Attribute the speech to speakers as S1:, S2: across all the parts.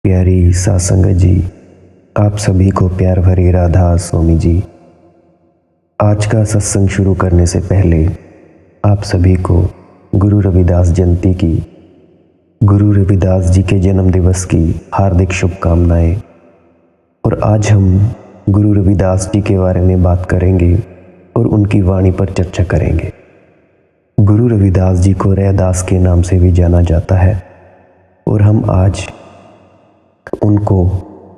S1: प्यारी सासंगत जी, आप सभी को प्यार भरी राधा स्वामी जी। आज का सत्संग शुरू करने से पहले आप सभी को गुरु रविदास जयंती की, गुरु रविदास जी के जन्म दिवस की हार्दिक शुभकामनाएं। और आज हम गुरु रविदास जी के बारे में बात करेंगे और उनकी वाणी पर चर्चा करेंगे। गुरु रविदास जी को रैदास के नाम से भी जाना जाता है और हम आज उनको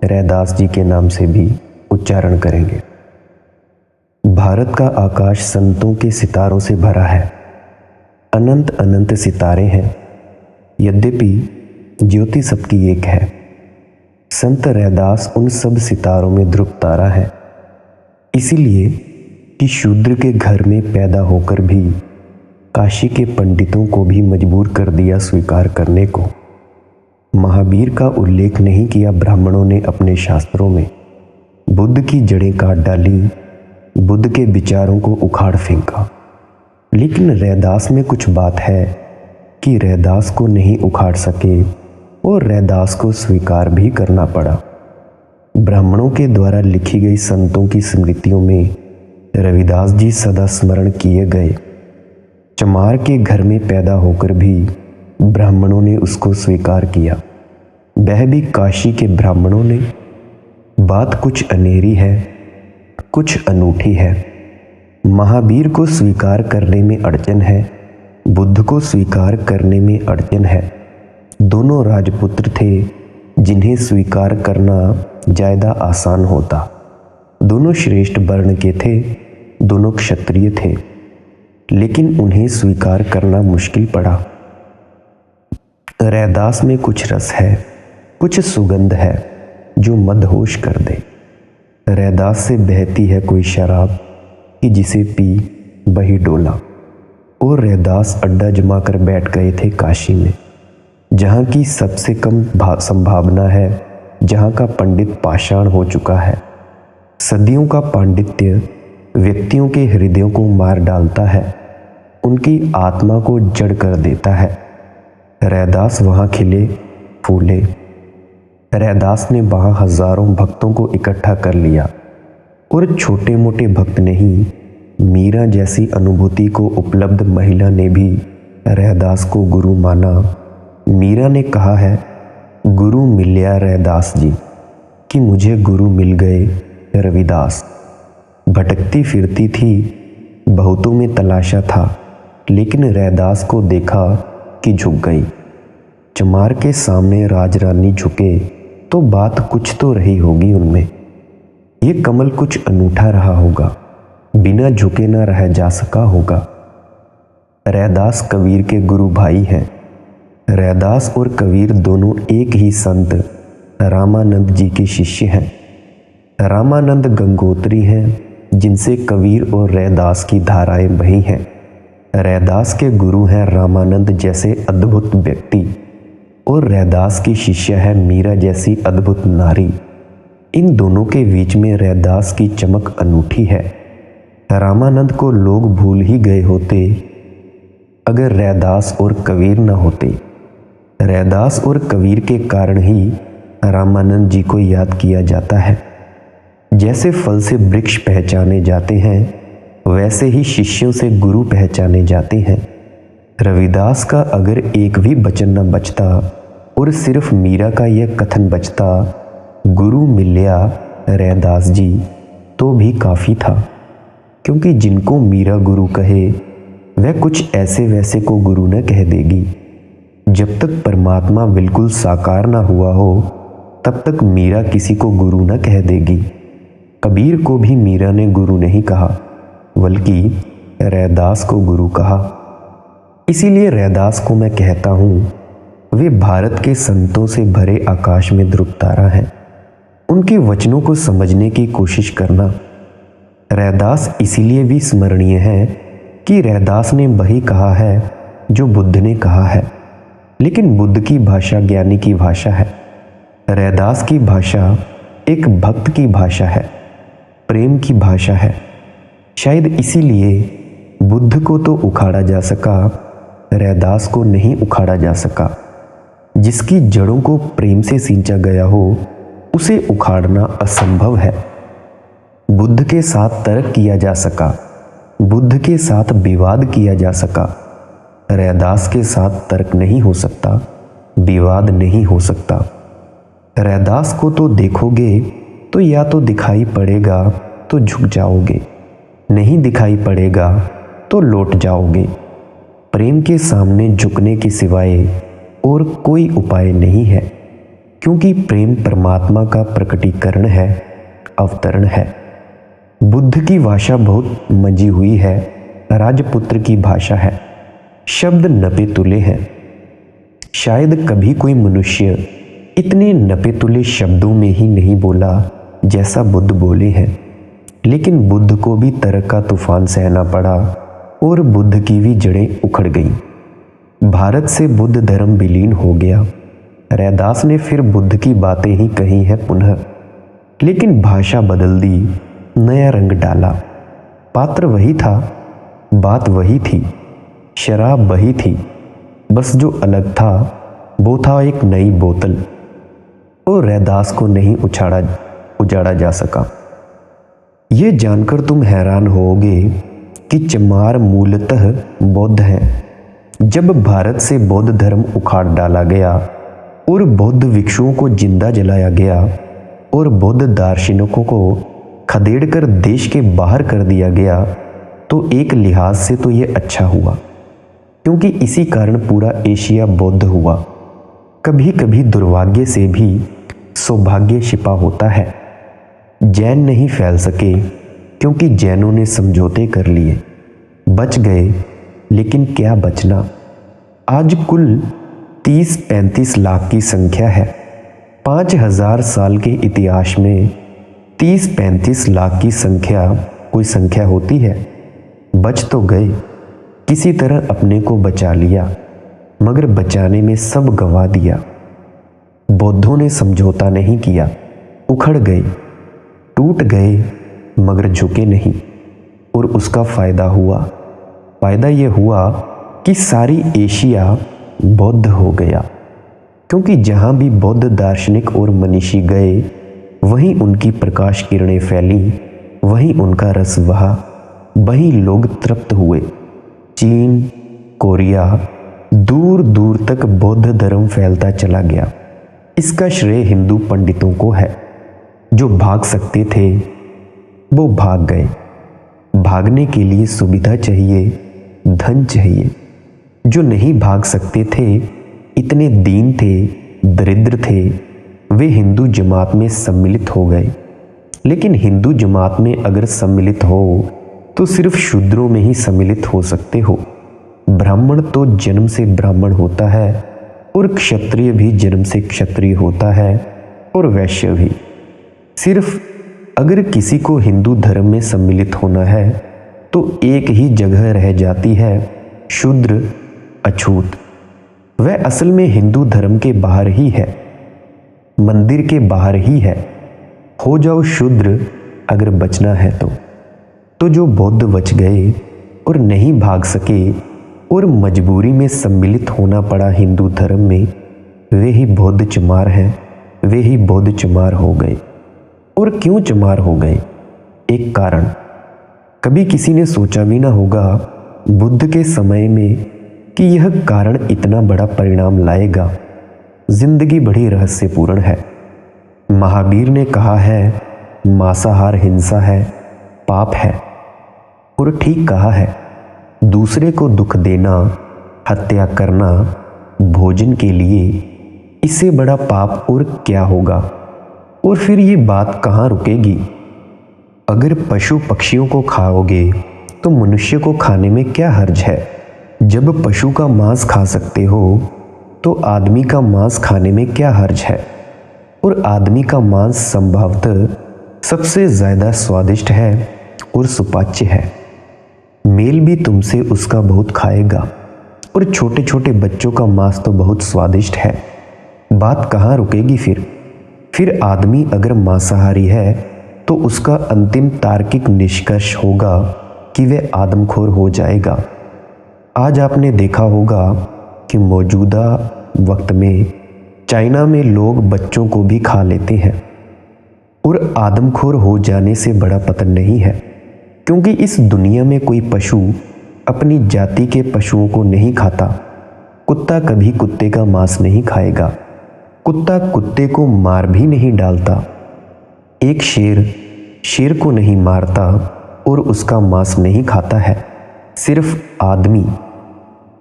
S1: रैदास जी के नाम से भी उच्चारण करेंगे। भारत का आकाश संतों के सितारों से भरा है। अनंत अनंत सितारे हैं, यद्यपि ज्योति सबकी एक है। संत रैदास उन सब सितारों में ध्रुव तारा है। इसीलिए कि शूद्र के घर में पैदा होकर भी काशी के पंडितों को भी मजबूर कर दिया स्वीकार करने को। महावीर का उल्लेख नहीं किया ब्राह्मणों ने अपने शास्त्रों में। बुद्ध की जड़ें काट डाली, बुद्ध के विचारों को उखाड़ फेंका। लेकिन रैदास में कुछ बात है कि रैदास को नहीं उखाड़ सके और रैदास को स्वीकार भी करना पड़ा। ब्राह्मणों के द्वारा लिखी गई संतों की स्मृतियों में रविदास जी सदा स्मरण किए गए। चमार के घर में पैदा होकर भी ब्राह्मणों ने उसको स्वीकार किया, वह भी काशी के ब्राह्मणों ने। बात कुछ अनेरी है, कुछ अनूठी है। महावीर को स्वीकार करने में अड़चन है, बुद्ध को स्वीकार करने में अड़चन है। दोनों राजपुत्र थे जिन्हें स्वीकार करना ज़्यादा आसान होता। दोनों श्रेष्ठ वर्ण के थे, दोनों क्षत्रिय थे, लेकिन उन्हें स्वीकार करना मुश्किल पड़ा। रैदास में कुछ रस है, कुछ सुगंध है जो मदहोश कर दे। रैदास से बहती है कोई शराब कि जिसे पी वही डोला। और रैदास अड्डा जमा कर बैठ गए थे काशी में, जहाँ की सबसे कम संभावना है, जहाँ का पंडित पाषाण हो चुका है। सदियों का पांडित्य व्यक्तियों के हृदयों को मार डालता है, उनकी आत्मा को जड़ कर देता है। रैदास वहाँ खिले फूले। रैदास ने वहाँ हजारों भक्तों को इकट्ठा कर लिया और छोटे मोटे भक्त नहीं, मीरा जैसी अनुभूति को उपलब्ध महिला ने भी रैदास को गुरु माना। मीरा ने कहा है, गुरु मिल्या रैदास जी कि मुझे गुरु मिल गए रविदास। भटकती फिरती थी, बहुतों में तलाशा था, लेकिन रैदास को देखा कि झुक गई। चमार के सामने राजरानी झुके तो बात कुछ तो रही होगी उनमें। ये कमल कुछ अनूठा रहा होगा, बिना झुके न रह जा सका होगा। रैदास कबीर के गुरु भाई हैं। रैदास और कबीर दोनों एक ही संत रामानंद जी के शिष्य हैं। रामानंद गंगोत्री हैं, जिनसे कबीर और रैदास की धाराएं बही हैं। रैदास के गुरु हैं रामानंद जैसे अद्भुत व्यक्ति और रैदास की शिष्य है मीरा जैसी अद्भुत नारी। इन दोनों के बीच में रैदास की चमक अनूठी है। रामानंद को लोग भूल ही गए होते अगर रैदास और कबीर न होते। रैदास और कबीर के कारण ही रामानंद जी को याद किया जाता है। जैसे फल से वृक्ष पहचाने जाते हैं, वैसे ही शिष्यों से गुरु पहचाने जाते हैं। रविदास का अगर एक भी वचन न बचता और सिर्फ मीरा का यह कथन बचता, गुरु मिल्या रैदास जी, तो भी काफ़ी था। क्योंकि जिनको मीरा गुरु कहे, वह कुछ ऐसे वैसे को गुरु न कह देगी। जब तक परमात्मा बिल्कुल साकार ना हुआ हो, तब तक मीरा किसी को गुरु न कह देगी। कबीर को भी मीरा ने गुरु नहीं कहा, बल्कि रैदास को गुरु कहा। इसीलिए रैदास को मैं कहता हूँ, वे भारत के संतों से भरे आकाश में ध्रुव तारा हैं। उनके वचनों को समझने की कोशिश करना। रैदास इसीलिए भी स्मरणीय है कि रैदास ने वही कहा है जो बुद्ध ने कहा है, लेकिन बुद्ध की भाषा ज्ञानी की भाषा है। रैदास की भाषा एक भक्त की भाषा है, प्रेम की भाषा है। शायद इसीलिए बुद्ध को तो उखाड़ा जा सका, रैदास को नहीं उखाड़ा जा सका। जिसकी जड़ों को प्रेम से सींचा गया हो उसे उखाड़ना असंभव है। बुद्ध के साथ तर्क किया जा सका, बुद्ध के साथ विवाद किया जा सका, रैदास के साथ तर्क नहीं हो सकता, विवाद नहीं हो सकता। रैदास को तो देखोगे तो या तो दिखाई पड़ेगा तो झुक जाओगे, नहीं दिखाई पड़ेगा तो लौट जाओगे। प्रेम के सामने झुकने के सिवाय और कोई उपाय नहीं है, क्योंकि प्रेम परमात्मा का प्रकटीकरण है, अवतरण है। बुद्ध की भाषा बहुत मंजी हुई है, राजपुत्र की भाषा है, शब्द नपे तुले हैं। शायद कभी कोई मनुष्य इतने नपे तुले शब्दों में ही नहीं बोला जैसा बुद्ध बोले हैं, लेकिन बुद्ध को भी तर्क का तूफान सहना पड़ा और बुद्ध की भी जड़ें उखड़ गईं। भारत से बुद्ध धर्म विलीन हो गया। रैदास ने फिर बुद्ध की बातें ही कही हैं पुनः, लेकिन भाषा बदल दी, नया रंग डाला। पात्र वही था, बात वही थी, शराब वही थी, बस जो अलग था वो था एक नई बोतल। और रैदास को नहीं उजाड़ा जा सका। ये जानकर तुम हैरान होगे कि चमार मूलतः बौद्ध हैं। जब भारत से बौद्ध धर्म उखाड़ डाला गया और बौद्ध भिक्षुओं को जिंदा जलाया गया और बौद्ध दार्शनिकों को खदेड़कर देश के बाहर कर दिया गया, तो एक लिहाज से तो ये अच्छा हुआ, क्योंकि इसी कारण पूरा एशिया बौद्ध हुआ। कभी कभी दुर्भाग्य से भी सौभाग्य छिपा होता है। जैन नहीं फैल सके क्योंकि जैनों ने समझौते कर लिए, बच गए, लेकिन क्या बचना। आज कुल 30-35 लाख की संख्या है। 5000 साल के इतिहास में 30-35 लाख की संख्या कोई संख्या होती है? बच तो गए, किसी तरह अपने को बचा लिया, मगर बचाने में सब गंवा दिया। बौद्धों ने समझौता नहीं किया, उखड़ गए, टूट गए, मगर झुके नहीं, और उसका फायदा हुआ। फायदा यह हुआ कि सारी एशिया बौद्ध हो गया, क्योंकि जहाँ भी बौद्ध दार्शनिक और मनीषी गए वहीं उनकी प्रकाश किरणें फैलीं, वहीं उनका रस बहा, वहीं लोग तृप्त हुए। चीन, कोरिया, दूर दूर तक बौद्ध धर्म फैलता चला गया। इसका श्रेय हिंदू पंडितों को है। जो भाग सकते थे वो भाग गए। भागने के लिए सुविधा चाहिए, धन चाहिए। जो नहीं भाग सकते थे, इतने दीन थे, दरिद्र थे, वे हिंदू जमात में सम्मिलित हो गए। लेकिन हिंदू जमात में अगर सम्मिलित हो तो सिर्फ शूद्रों में ही सम्मिलित हो सकते हो। ब्राह्मण तो जन्म से ब्राह्मण होता है, और क्षत्रिय भी जन्म से क्षत्रिय होता है, और वैश्य भी। सिर्फ अगर किसी को हिंदू धर्म में सम्मिलित होना है तो एक ही जगह रह जाती है, शूद्र, अछूत। वह असल में हिंदू धर्म के बाहर ही है, मंदिर के बाहर ही है। हो जाओ शूद्र अगर बचना है तो जो बौद्ध बच गए और नहीं भाग सके और मजबूरी में सम्मिलित होना पड़ा हिंदू धर्म में, वे ही बौद्ध चमार हैं, वे ही बौद्ध चमार हो गए। और क्यों चमार हो गए? एक कारण। कभी किसी ने सोचा भी ना होगा बुद्ध के समय में कि यह कारण इतना बड़ा परिणाम लाएगा। जिंदगी बड़ी रहस्यपूर्ण है। महावीर ने कहा है मांसाहार हिंसा है, पाप है, और ठीक कहा है। दूसरे को दुख देना, हत्या करना भोजन के लिए, इससे बड़ा पाप और क्या होगा? और फिर ये बात कहाँ रुकेगी? अगर पशु पक्षियों को खाओगे तो मनुष्य को खाने में क्या हर्ज है? जब पशु का मांस खा सकते हो तो आदमी का मांस खाने में क्या हर्ज है? और आदमी का मांस संभवतः सबसे ज़्यादा स्वादिष्ट है और सुपाच्य है। मेल भी तुमसे उसका बहुत खाएगा, और छोटे छोटे बच्चों का मांस तो बहुत स्वादिष्ट है। बात कहाँ रुकेगी फिर आदमी अगर मांसाहारी है तो उसका अंतिम तार्किक निष्कर्ष होगा कि वह आदमखोर हो जाएगा। आज आपने देखा होगा कि मौजूदा वक्त में चाइना में लोग बच्चों को भी खा लेते हैं और आदमखोर हो जाने से बड़ा पतन नहीं है, क्योंकि इस दुनिया में कोई पशु अपनी जाति के पशुओं को नहीं खाता। कुत्ता कभी कुत्ते का मांस नहीं खाएगा, कुत्ता कुत्ते को मार भी नहीं डालता। एक शेर शेर को नहीं मारता और उसका मांस नहीं खाता है। सिर्फ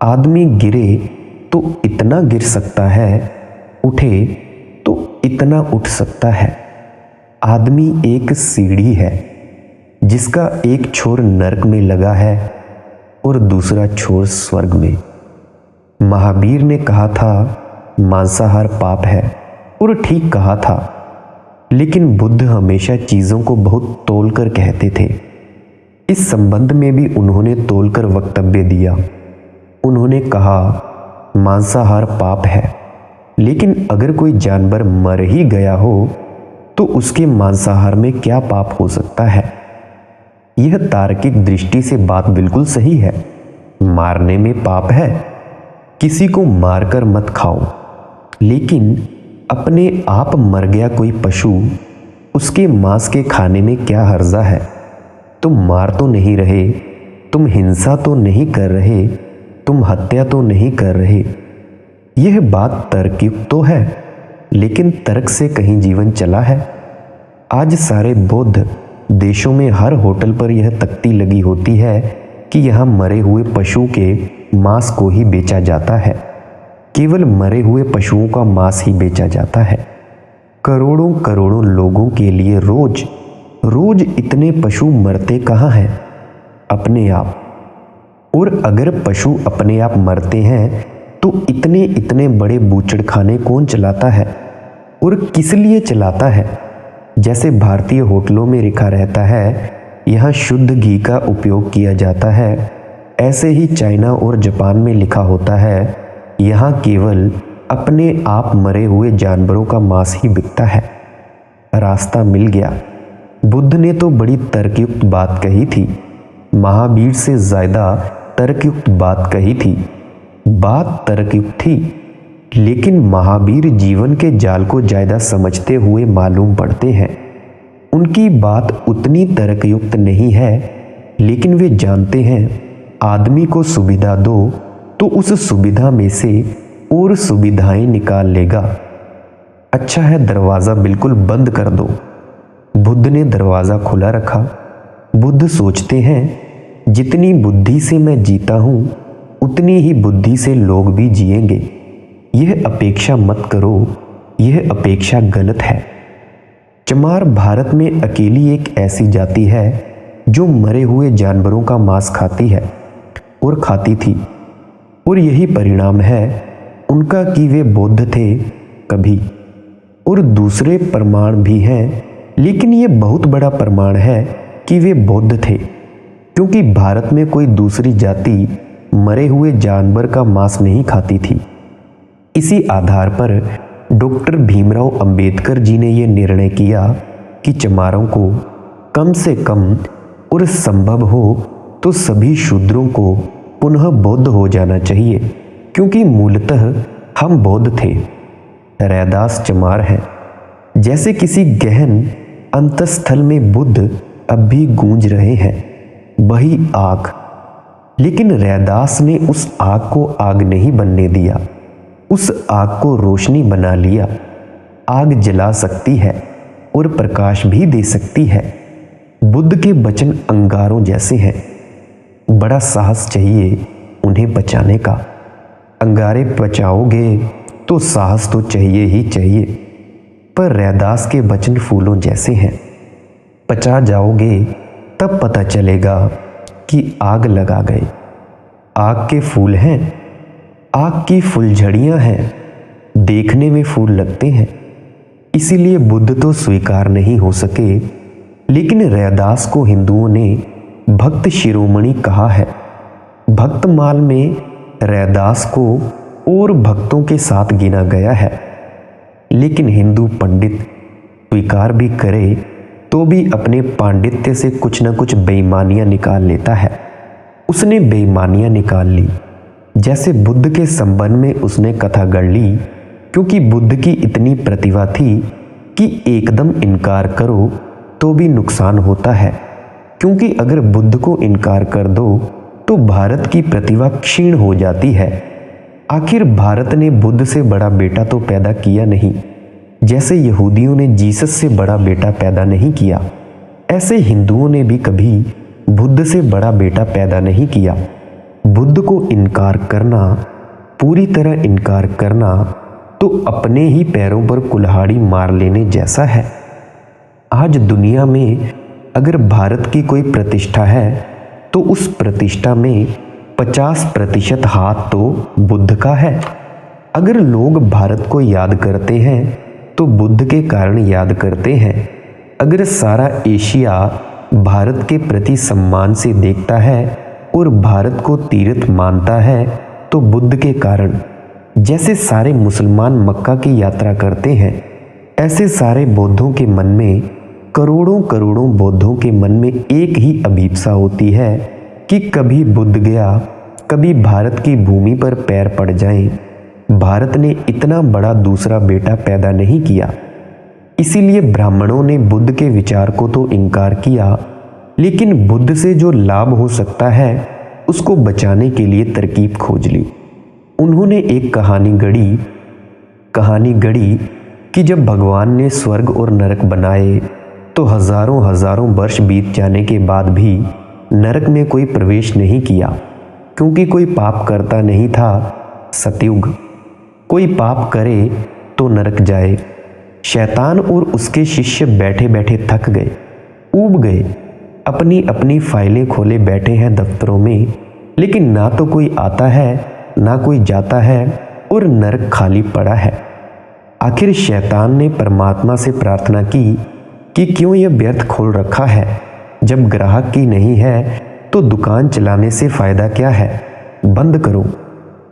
S1: आदमी गिरे तो इतना गिर सकता है, उठे तो इतना उठ सकता है। आदमी एक सीढ़ी है जिसका एक छोर नरक में लगा है और दूसरा छोर स्वर्ग में। महावीर ने कहा था मांसाहार पाप है, और ठीक कहा था, लेकिन बुद्ध हमेशा चीज़ों को बहुत तोल कर कहते थे। इस संबंध में भी उन्होंने तोल कर वक्तव्य दिया। उन्होंने कहा मांसाहार पाप है, लेकिन अगर कोई जानवर मर ही गया हो तो उसके मांसाहार में क्या पाप हो सकता है। यह तार्किक दृष्टि से बात बिल्कुल सही है। मारने में पाप है, किसी को मारकर मत खाओ, लेकिन अपने आप मर गया कोई पशु, उसके मांस के खाने में क्या हर्जा है। तुम मार तो नहीं रहे, तुम हिंसा तो नहीं कर रहे, तुम हत्या तो नहीं कर रहे। यह बात तर्कयुक्त तो है, लेकिन तर्क से कहीं जीवन चला है। आज सारे बौद्ध देशों में हर होटल पर यह तख्ती लगी होती है कि यहाँ मरे हुए पशु के मांस को ही बेचा जाता है। केवल मरे हुए पशुओं का मांस ही बेचा जाता है। करोड़ों करोड़ों लोगों के लिए रोज रोज इतने पशु मरते कहाँ हैं? अपने आप। और अगर पशु अपने आप मरते हैं तो इतने इतने बड़े बूचड़खाने कौन चलाता है और किस लिए चलाता है? जैसे भारतीय होटलों में लिखा रहता है यहाँ शुद्ध घी का उपयोग किया जाता है, ऐसे ही चाइना और जापान में लिखा होता है यहाँ केवल अपने आप मरे हुए जानवरों का मांस ही बिकता है। रास्ता मिल गया। बुद्ध ने तो बड़ी तर्कयुक्त बात कही थी, महावीर से ज़्यादा तर्कयुक्त बात कही थी। बात तर्कयुक्त थी, लेकिन महावीर जीवन के जाल को ज़्यादा समझते हुए मालूम पड़ते हैं। उनकी बात उतनी तर्कयुक्त नहीं है, लेकिन वे जानते हैं आदमी को सुविधा दो तो उस सुविधा में से और सुविधाएं निकाल लेगा। अच्छा है दरवाज़ा बिल्कुल बंद कर दो। बुद्ध ने दरवाज़ा खुला रखा। बुद्ध सोचते हैं जितनी बुद्धि से मैं जीता हूँ उतनी ही बुद्धि से लोग भी जिएंगे। यह अपेक्षा मत करो, यह अपेक्षा गलत है। चमार भारत में अकेली एक ऐसी जाति है जो मरे हुए जानवरों का मांस खाती है और खाती थी, और यही परिणाम है उनका कि वे बौद्ध थे कभी। और दूसरे प्रमाण भी हैं, लेकिन ये बहुत बड़ा प्रमाण है कि वे बौद्ध थे, क्योंकि भारत में कोई दूसरी जाति मरे हुए जानवर का मांस नहीं खाती थी। इसी आधार पर डॉक्टर भीमराव अंबेडकर जी ने यह निर्णय किया कि चमारों को कम से कम और संभव हो तो सभी शूद्रों को पुनः बौद्ध हो जाना चाहिए, क्योंकि मूलतः हम बौद्ध थे। रैदास चमार हैं। जैसे किसी गहन अंतस्थल में बुद्ध अब भी गूंज रहे हैं, वही आग। लेकिन रैदास ने उस आग को आग नहीं बनने दिया, उस आग को रोशनी बना लिया। आग जला सकती है और प्रकाश भी दे सकती है। बुद्ध के वचन अंगारों जैसे हैं। बड़ा साहस चाहिए उन्हें बचाने का। अंगारे बचाओगे तो साहस तो चाहिए ही चाहिए, पर रैदास के वचन फूलों जैसे हैं। बचा जाओगे तब पता चलेगा कि आग लगा गए। आग के फूल हैं, आग की फुलझड़ियां हैं, देखने में फूल लगते हैं। इसीलिए बुद्ध तो स्वीकार नहीं हो सके, लेकिन रैदास को हिंदुओं ने भक्त शिरोमणि कहा है। भक्तमाल में रैदास को और भक्तों के साथ गिना गया है। लेकिन हिंदू पंडित स्वीकार भी करे तो भी अपने पांडित्य से कुछ न कुछ बेईमानियां निकाल लेता है। उसने बेईमानियां निकाल ली। जैसे बुद्ध के संबंध में उसने कथा गढ़ ली क्योंकि बुद्ध की इतनी प्रतिभा थी कि एकदम इनकार करो तो भी नुकसान होता है, क्योंकि अगर बुद्ध को इनकार कर दो तो भारत की प्रतिभा क्षीण हो जाती है। आखिर भारत ने बुद्ध से बड़ा बेटा तो पैदा किया नहीं, जैसे यहूदियों ने जीसस से बड़ा बेटा पैदा नहीं किया, ऐसे हिंदुओं ने भी कभी बुद्ध से बड़ा बेटा पैदा नहीं किया। बुद्ध को इनकार करना, पूरी तरह इनकार करना, तो अपने ही पैरों पर कुल्हाड़ी मार लेने जैसा है। आज दुनिया में अगर भारत की कोई प्रतिष्ठा है तो उस प्रतिष्ठा में 50% हाथ तो बुद्ध का है। अगर लोग भारत को याद करते हैं तो बुद्ध के कारण याद करते हैं। अगर सारा एशिया भारत के प्रति सम्मान से देखता है और भारत को तीर्थ मानता है तो बुद्ध के कारण। जैसे सारे मुसलमान मक्का की यात्रा करते हैं, ऐसे सारे बौद्धों के मन में, करोड़ों करोड़ों बौद्धों के मन में एक ही अभीप्सा होती है कि कभी बुद्ध गया, कभी भारत की भूमि पर पैर पड़ जाएं। भारत ने इतना बड़ा दूसरा बेटा पैदा नहीं किया। इसीलिए ब्राह्मणों ने बुद्ध के विचार को तो इनकार किया, लेकिन बुद्ध से जो लाभ हो सकता है उसको बचाने के लिए तरकीब खोज ली। उन्होंने एक कहानी गढ़ी कि जब भगवान ने स्वर्ग और नरक बनाए तो हजारों हजारों वर्ष बीत जाने के बाद भी नरक में कोई प्रवेश नहीं किया, क्योंकि कोई पाप करता नहीं था। सतयुग, कोई पाप करे तो नरक जाए। शैतान और उसके शिष्य बैठे बैठे थक गए, ऊब गए, अपनी अपनी फाइलें खोले बैठे हैं दफ्तरों में, लेकिन ना तो कोई आता है ना कोई जाता है और नरक खाली पड़ा है। आखिर शैतान ने परमात्मा से प्रार्थना की कि क्यों यह व्यर्थ खोल रखा है, जब ग्राहक की नहीं है तो दुकान चलाने से फायदा क्या है, बंद करो,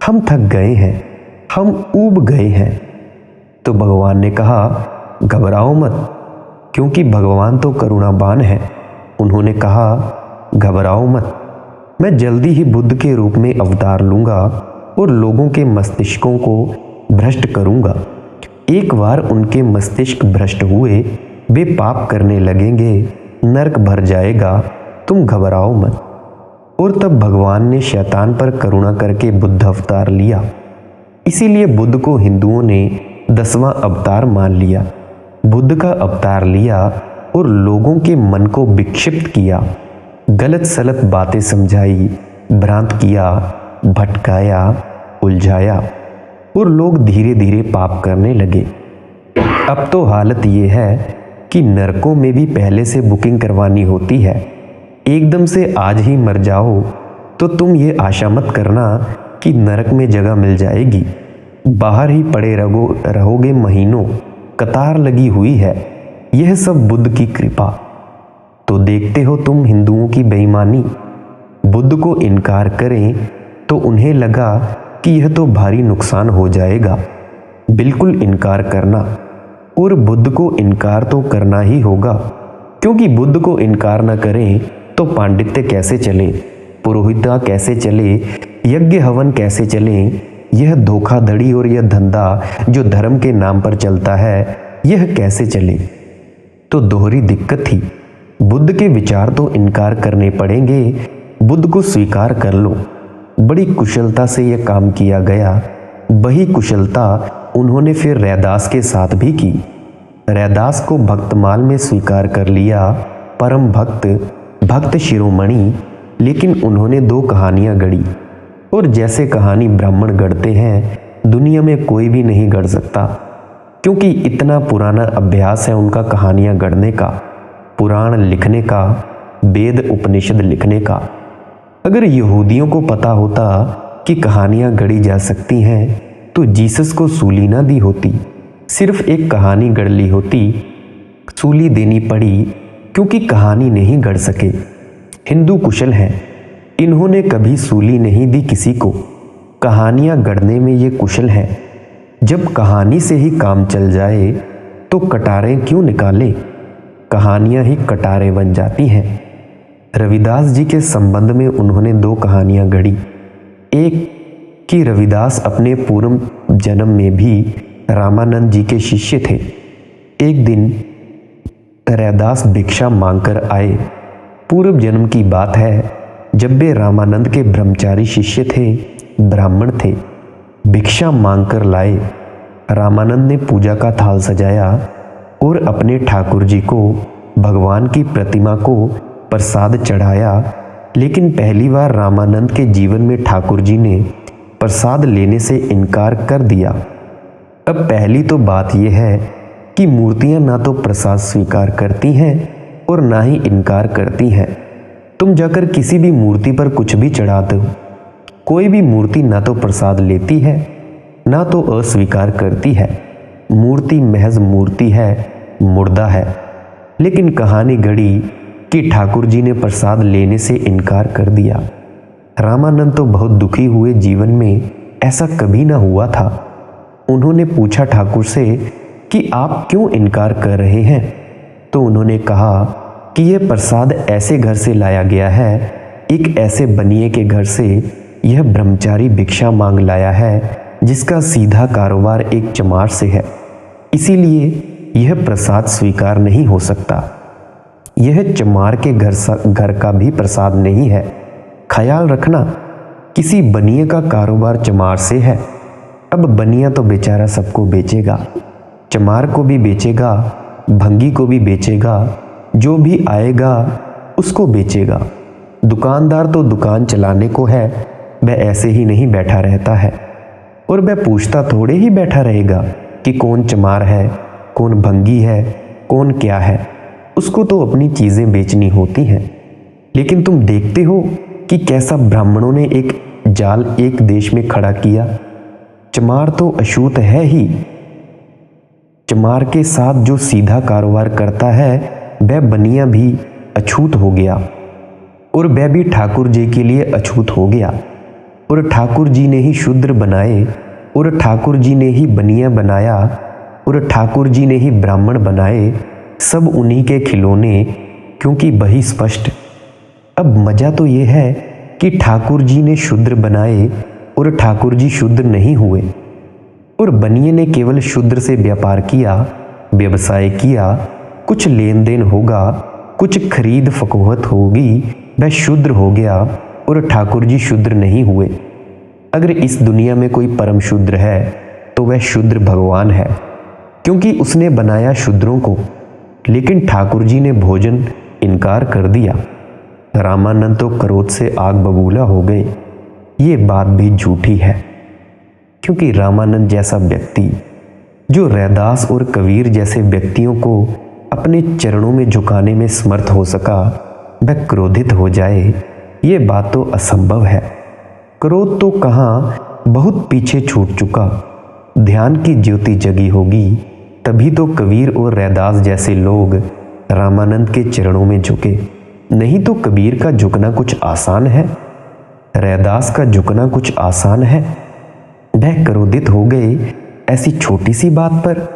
S1: हम थक गए हैं, हम ऊब गए हैं। तो भगवान ने कहा, घबराओ मत, क्योंकि भगवान तो करुणावान है। उन्होंने कहा, घबराओ मत, मैं जल्दी ही बुद्ध के रूप में अवतार लूँगा और लोगों के मस्तिष्कों को भ्रष्ट करूँगा। एक बार उनके मस्तिष्क भ्रष्ट हुए, वे पाप करने लगेंगे, नरक भर जाएगा, तुम घबराओ मत। और तब भगवान ने शैतान पर करुणा करके बुद्ध अवतार लिया। इसीलिए बुद्ध को हिंदुओं ने 10वां अवतार मान लिया। बुद्ध का अवतार लिया और लोगों के मन को विक्षिप्त किया, गलत सलत बातें समझाई, भ्रांत किया, भटकाया, उलझाया और लोग धीरे धीरे पाप करने लगे। अब तो हालत ये है कि नरकों में भी पहले से बुकिंग करवानी होती है। एकदम से आज ही मर जाओ तो तुम ये आशा मत करना कि नरक में जगह मिल जाएगी। बाहर ही पड़े रहोगे महीनों, कतार लगी हुई है। यह सब बुद्ध की कृपा। तो देखते हो तुम हिंदुओं की बेईमानी। बुद्ध को इनकार करें तो उन्हें लगा कि यह तो भारी नुकसान हो जाएगा। बिल्कुल इनकार करना, और बुद्ध को इनकार तो करना ही होगा, क्योंकि बुद्ध को इनकार न करें तो पांडित्य कैसे चले, पुरोहिता कैसे चले, यज्ञ हवन कैसे चले। यह धोखाधड़ी और यह धंधा जो धर्म के नाम पर चलता है, यह कैसे चले। तो दोहरी दिक्कत थी। बुद्ध के विचार तो इनकार करने पड़ेंगे, बुद्ध को स्वीकार कर लो। बड़ी कुशलता से यह काम किया गया। वही कुशलता उन्होंने फिर रैदास के साथ भी की। रैदास को भक्तमाल में स्वीकार कर लिया, परम भक्त शिरोमणि। लेकिन उन्होंने 2 कहानियां गढ़ी, और जैसे कहानी ब्राह्मण गढ़ते हैं, दुनिया में कोई भी नहीं गढ़ सकता, क्योंकि इतना पुराना अभ्यास है उनका कहानियां गढ़ने का, पुराण लिखने का, वेद उपनिषद लिखने का। अगर यहूदियों को पता होता कि कहानियां गढ़ी जा सकती हैं तो जीसस को सूली ना दी होती, सिर्फ एक कहानी गढ़ ली होती। सूली देनी पड़ी क्योंकि कहानी नहीं गढ़ सके। हिंदू कुशल हैं, इन्होंने कभी सूली नहीं दी किसी को। कहानियां गढ़ने में ये कुशल हैं। जब कहानी से ही काम चल जाए तो कटारें क्यों निकालें, कहानियां ही कटारें बन जाती हैं। रविदास जी के संबंध में उन्होंने 2 कहानियां गढ़ी। एक कि रविदास अपने पूर्व जन्म में भी रामानंद जी के शिष्य थे। एक दिन रैदास भिक्षा मांगकर आए। पूर्व जन्म की बात है, जब वे रामानंद के ब्रह्मचारी शिष्य थे, ब्राह्मण थे। भिक्षा मांगकर लाए। रामानंद ने पूजा का थाल सजाया और अपने ठाकुर जी को, भगवान की प्रतिमा को प्रसाद चढ़ाया। लेकिन पहली बार रामानंद के जीवन में ठाकुर जी ने प्रसाद लेने से इनकार कर दिया। अब पहली तो बात यह है कि मूर्तियां ना तो प्रसाद स्वीकार करती हैं और ना ही इनकार करती हैं। तुम जाकर किसी भी मूर्ति पर कुछ भी चढ़ा दो, कोई भी मूर्ति ना तो प्रसाद लेती है ना तो अस्वीकार करती है। मूर्ति महज मूर्ति है, मुर्दा है। लेकिन कहानी गढ़ी कि ठाकुर जी ने प्रसाद लेने से इनकार कर दिया। रामानंद तो बहुत दुखी हुए। जीवन में ऐसा कभी ना हुआ था। उन्होंने पूछा ठाकुर से कि आप क्यों इनकार कर रहे हैं? तो उन्होंने कहा कि यह प्रसाद ऐसे घर से लाया गया है, एक ऐसे बनिए के घर से। यह ब्रह्मचारी भिक्षा मांग लाया है जिसका सीधा कारोबार एक चमार से है, इसीलिए यह प्रसाद स्वीकार नहीं हो सकता। यह चमार के घर का भी प्रसाद नहीं है। ख्याल रखना, किसी बनिए का कारोबार चमार से है। अब बनिया तो बेचारा सबको बेचेगा, चमार को भी बेचेगा, भंगी को भी बेचेगा, जो भी आएगा उसको बेचेगा। दुकानदार तो दुकान चलाने को है, वह ऐसे ही नहीं बैठा रहता है। और वह पूछता थोड़े ही बैठा रहेगा कि कौन चमार है, कौन भंगी है, कौन क्या है। उसको तो अपनी चीज़ें बेचनी होती हैं। लेकिन तुम देखते हो कि कैसा ब्राह्मणों ने एक जाल एक देश में खड़ा किया। चमार तो अछूत है ही। चमार के साथ जो सीधा कारोबार करता है वह बनिया भी अछूत हो गया, और वह भी ठाकुर जी के लिए अछूत हो गया। और ठाकुर जी ने ही शूद्र बनाए, और ठाकुर जी ने ही बनिया बनाया, और ठाकुर जी ने ही ब्राह्मण बनाए। सब उन्हीं के खिलौने, क्योंकि वही स्पष्ट। अब मजा तो यह है कि ठाकुर जी ने शूद्र बनाए और ठाकुर जी शूद्र नहीं हुए, और बनिए ने केवल शूद्र से व्यापार किया, व्यवसाय किया। कुछ लेन देन होगा, कुछ खरीद फकोहत होगी, वह शूद्र हो गया और ठाकुर जी शूद्र नहीं हुए। अगर इस दुनिया में कोई परम शूद्र है तो वह शूद्र भगवान है, क्योंकि उसने बनाया शूद्रों को। लेकिन ठाकुर जी ने भोजन इनकार कर दिया। रामानंद तो क्रोध से आग बबूला हो गए। ये बात भी झूठी है, क्योंकि रामानंद जैसा व्यक्ति जो रैदास और कबीर जैसे व्यक्तियों को अपने चरणों में झुकाने में समर्थ हो सका, वह क्रोधित हो जाए, ये बात तो असंभव है। क्रोध तो कहाँ, बहुत पीछे छूट चुका। ध्यान की ज्योति जगी होगी, तभी तो कबीर और रैदास जैसे लोग रामानंद के चरणों में झुके। नहीं तो कबीर का झुकना कुछ आसान है, रैदास का झुकना कुछ आसान है। वह क्रोधित हो गए ऐसी छोटी सी बात पर।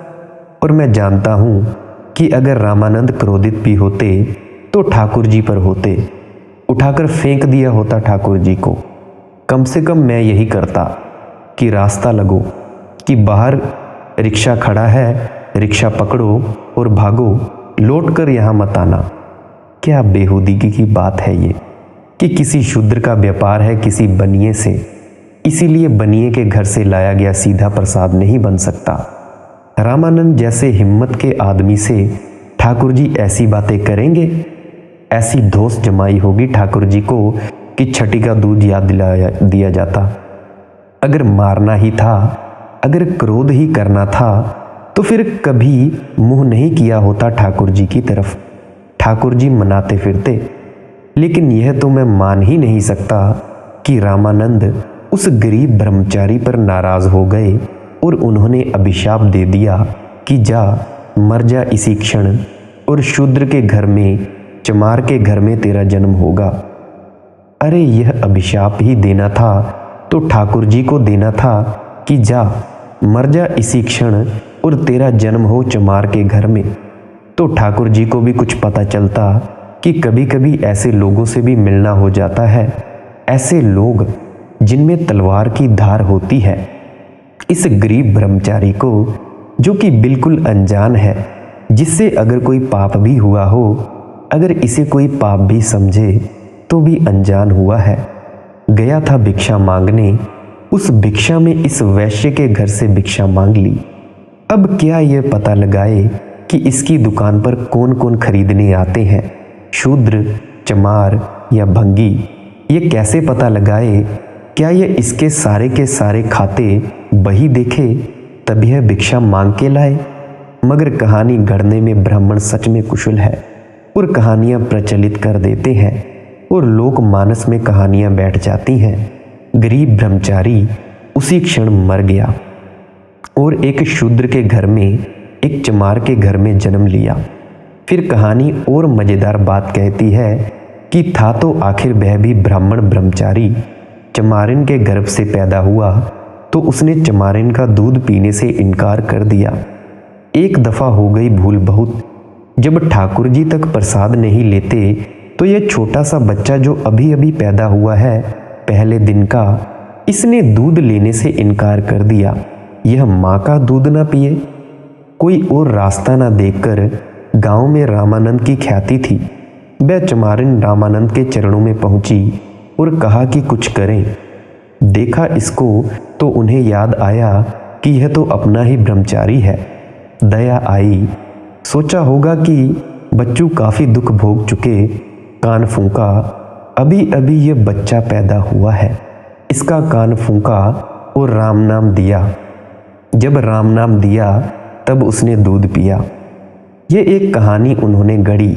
S1: और मैं जानता हूँ कि अगर रामानंद क्रोधित भी होते तो ठाकुर जी पर होते, उठाकर फेंक दिया होता ठाकुर जी को। कम से कम मैं यही करता कि रास्ता लगो, कि बाहर रिक्शा खड़ा है, रिक्शा पकड़ो और भागो, लौट कर यहाँ मत आना। क्या बेहूदगी की बात है ये कि किसी शूद्र का व्यापार है किसी बनिए से, इसीलिए बनिए के घर से लाया गया सीधा प्रसाद नहीं बन सकता। रामानंद जैसे हिम्मत के आदमी से ठाकुर जी ऐसी बातें करेंगे? ऐसी धोस जमाई होगी ठाकुर जी को कि छठी का दूध याद दिया जाता। अगर मारना ही था, अगर क्रोध ही करना था, तो फिर कभी मुंह नहीं किया होता ठाकुर जी की तरफ। ठाकुर जी मनाते फिरते। लेकिन यह तो मैं मान ही नहीं सकता कि रामानंद उस गरीब ब्रह्मचारी पर नाराज हो गए और उन्होंने अभिशाप दे दिया कि जा, मर जा इसी क्षण, और शूद्र के घर में, चमार के घर में तेरा जन्म होगा। अरे यह अभिशाप ही देना था तो ठाकुर जी को देना था कि जा, मर जा इसी क्षण और तेरा जन्म हो चमार के घर में। तो ठाकुर जी को भी कुछ पता चलता कि कभी कभी ऐसे लोगों से भी मिलना हो जाता है, ऐसे लोग जिनमें तलवार की धार होती है। इस गरीब ब्रह्मचारी को, जो कि बिल्कुल अनजान है, जिससे अगर कोई पाप भी हुआ हो, अगर इसे कोई पाप भी समझे तो भी अनजान हुआ है, गया था भिक्षा मांगने, उस भिक्षा में इस वैश्य के घर से भिक्षा मांग ली। अब क्या यह पता लगाए कि इसकी दुकान पर कौन कौन खरीदने आते हैं, शूद्र, चमार या भंगी? ये कैसे पता लगाए? क्या यह इसके सारे के सारे खाते बही देखे तब यह भिक्षा मांग के लाए? मगर कहानी गढ़ने में ब्राह्मण सच में कुशल है और कहानियां प्रचलित कर देते हैं और लोक मानस में कहानियां बैठ जाती हैं। गरीब ब्रह्मचारी उसी क्षण मर गया और एक शूद्र के घर में, एक चमार के घर में जन्म लिया। फिर कहानी और मज़ेदार बात कहती है कि था तो आखिर वह भी ब्राह्मण ब्रह्मचारी चमारिन के गर्भ से पैदा हुआ, तो उसने चमारिन का दूध पीने से इनकार कर दिया। एक दफ़ा हो गई भूल बहुत, जब ठाकुर जी तक प्रसाद नहीं लेते तो यह छोटा सा बच्चा जो अभी अभी पैदा हुआ है, पहले दिन का, इसने दूध लेने से इनकार कर दिया। यह माँ का दूध ना पिए। कोई और रास्ता ना देखकर गांव में रामानंद की ख्याति थी। वह चमारिन रामानंद के चरणों में पहुंची और कहा कि कुछ करें। देखा इसको तो उन्हें याद आया कि यह तो अपना ही ब्रह्मचारी है। दया आई, सोचा होगा कि बच्चू काफ़ी दुख भोग चुके, कान फूंका, अभी अभी ये बच्चा पैदा हुआ है, इसका कान फूंका और राम नाम दिया। जब राम नाम दिया तब उसने दूध पिया। ये एक कहानी उन्होंने गढ़ी,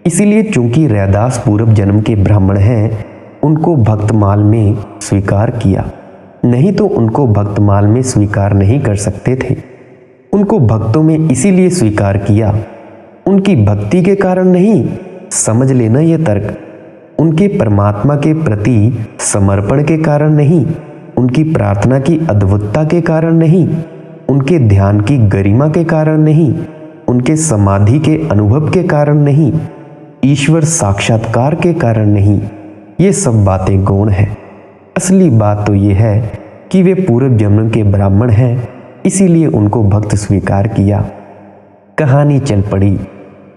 S1: इसीलिए चूंकि रैदास पूर्व जन्म के ब्राह्मण हैं, उनको भक्तमाल में स्वीकार किया, नहीं तो उनको भक्तमाल में स्वीकार नहीं कर सकते थे। उनको भक्तों में इसीलिए स्वीकार किया, उनकी भक्ति के कारण नहीं। समझ लेना ये तर्क, उनके परमात्मा के प्रति समर्पण के कारण नहीं, उनकी प्रार्थना की अद्भुतता के कारण नहीं, उनके ध्यान की गरिमा के कारण नहीं, उनके समाधि के अनुभव के कारण नहीं, ईश्वर साक्षात्कार के कारण नहीं। ये सब बातें गौण हैं। असली बात तो ये है कि वे पूर्व जन्म के ब्राह्मण हैं, इसीलिए उनको भक्त स्वीकार किया। कहानी चल पड़ी,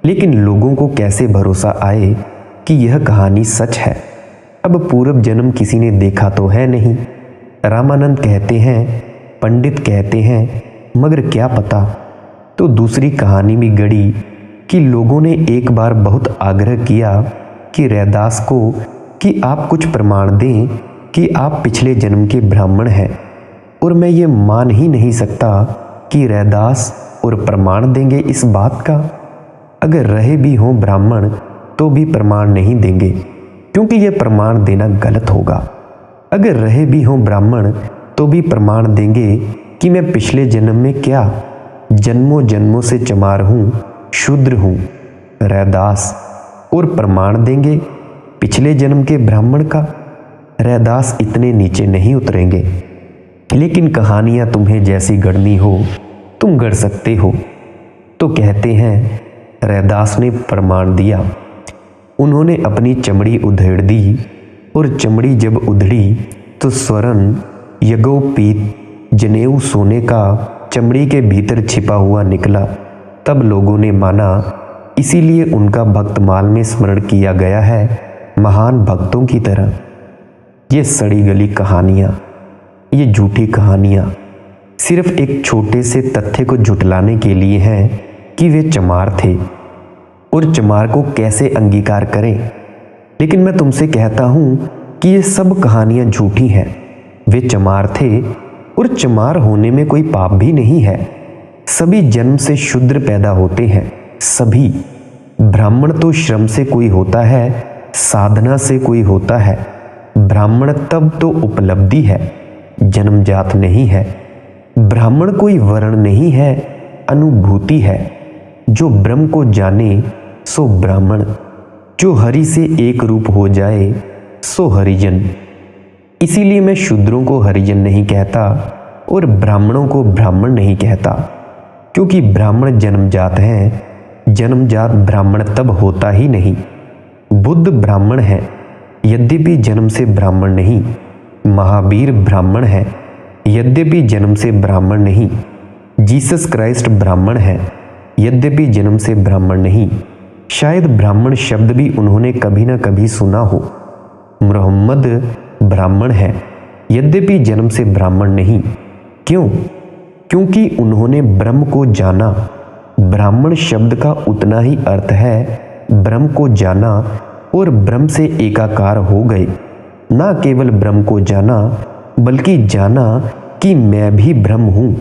S1: लेकिन लोगों को कैसे भरोसा आए कि यह कहानी सच है? अब पूर्व जन्म किसी ने देखा तो है नहीं। रामानंद कहते हैं, पंडित कहते हैं, मगर क्या पता। तो दूसरी कहानी भी गढ़ी कि लोगों ने एक बार बहुत आग्रह किया कि रैदास को कि आप कुछ प्रमाण दें कि आप पिछले जन्म के ब्राह्मण हैं। और मैं ये मान ही नहीं सकता कि रैदास और प्रमाण देंगे इस बात का। अगर रहे भी हों ब्राह्मण तो भी प्रमाण नहीं देंगे, क्योंकि यह प्रमाण देना गलत होगा। अगर रहे भी हों ब्राह्मण तो भी प्रमाण देंगे कि मैं पिछले जन्म में क्या, जन्मों जन्मों से चमार हूँ, शूद्र हूँ, रैदास, और प्रमाण देंगे पिछले जन्म के ब्राह्मण का। रैदास इतने नीचे नहीं उतरेंगे। लेकिन कहानियाँ तुम्हें जैसी गढ़नी हो तुम गढ़ सकते हो। तो कहते हैं रैदास ने प्रमाण दिया। उन्होंने अपनी चमड़ी उधेड़ दी और चमड़ी जब उधड़ी तो स्वर्ण, यज्ञोपीत, जनेऊ सोने का चमड़ी के भीतर छिपा हुआ निकला। तब लोगों ने माना, इसीलिए उनका भक्तमाल में स्मरण किया गया है, महान भक्तों की तरह। ये सड़ी गली कहानियाँ, ये झूठी कहानियाँ सिर्फ एक छोटे से तथ्य को झुटलाने के लिए हैं कि वे चमार थे और चमार को कैसे अंगीकार करें। लेकिन मैं तुमसे कहता हूँ कि ये सब कहानियाँ झूठी हैं। वे चमार थे और चमार होने में कोई पाप भी नहीं है। सभी जन्म से शूद्र पैदा होते हैं, सभी। ब्राह्मण तो श्रम से कोई होता है, साधना से कोई होता है। ब्राह्मण तब तो उपलब्धि है, जन्मजात नहीं है। ब्राह्मण कोई वर्ण नहीं है, अनुभूति है। जो ब्रह्म को जाने सो ब्राह्मण, जो हरि से एक रूप हो जाए सो हरिजन। इसीलिए मैं शूद्रों को हरिजन नहीं कहता और ब्राह्मणों को ब्राह्मण नहीं कहता, क्योंकि ब्राह्मण जन्मजात हैं। जन्मजात ब्राह्मण तब होता ही नहीं। बुद्ध ब्राह्मण है, यद्यपि जन्म से ब्राह्मण नहीं। महावीर ब्राह्मण है, यद्यपि जन्म से ब्राह्मण नहीं। जीसस क्राइस्ट ब्राह्मण है, यद्यपि जन्म से ब्राह्मण नहीं। शायद ब्राह्मण शब्द भी उन्होंने कभी ना कभी सुना हो। मोहम्मद ब्राह्मण है, यद्यपि जन्म से ब्राह्मण नहीं। क्यों? क्योंकि उन्होंने ब्रह्म को जाना। ब्राह्मण शब्द का उतना ही अर्थ है ब्रह्म को जाना और ब्रह्म से एकाकार हो गए। ना केवल ब्रह्म को जाना बल्कि जाना कि मैं भी ब्रह्म हूँ।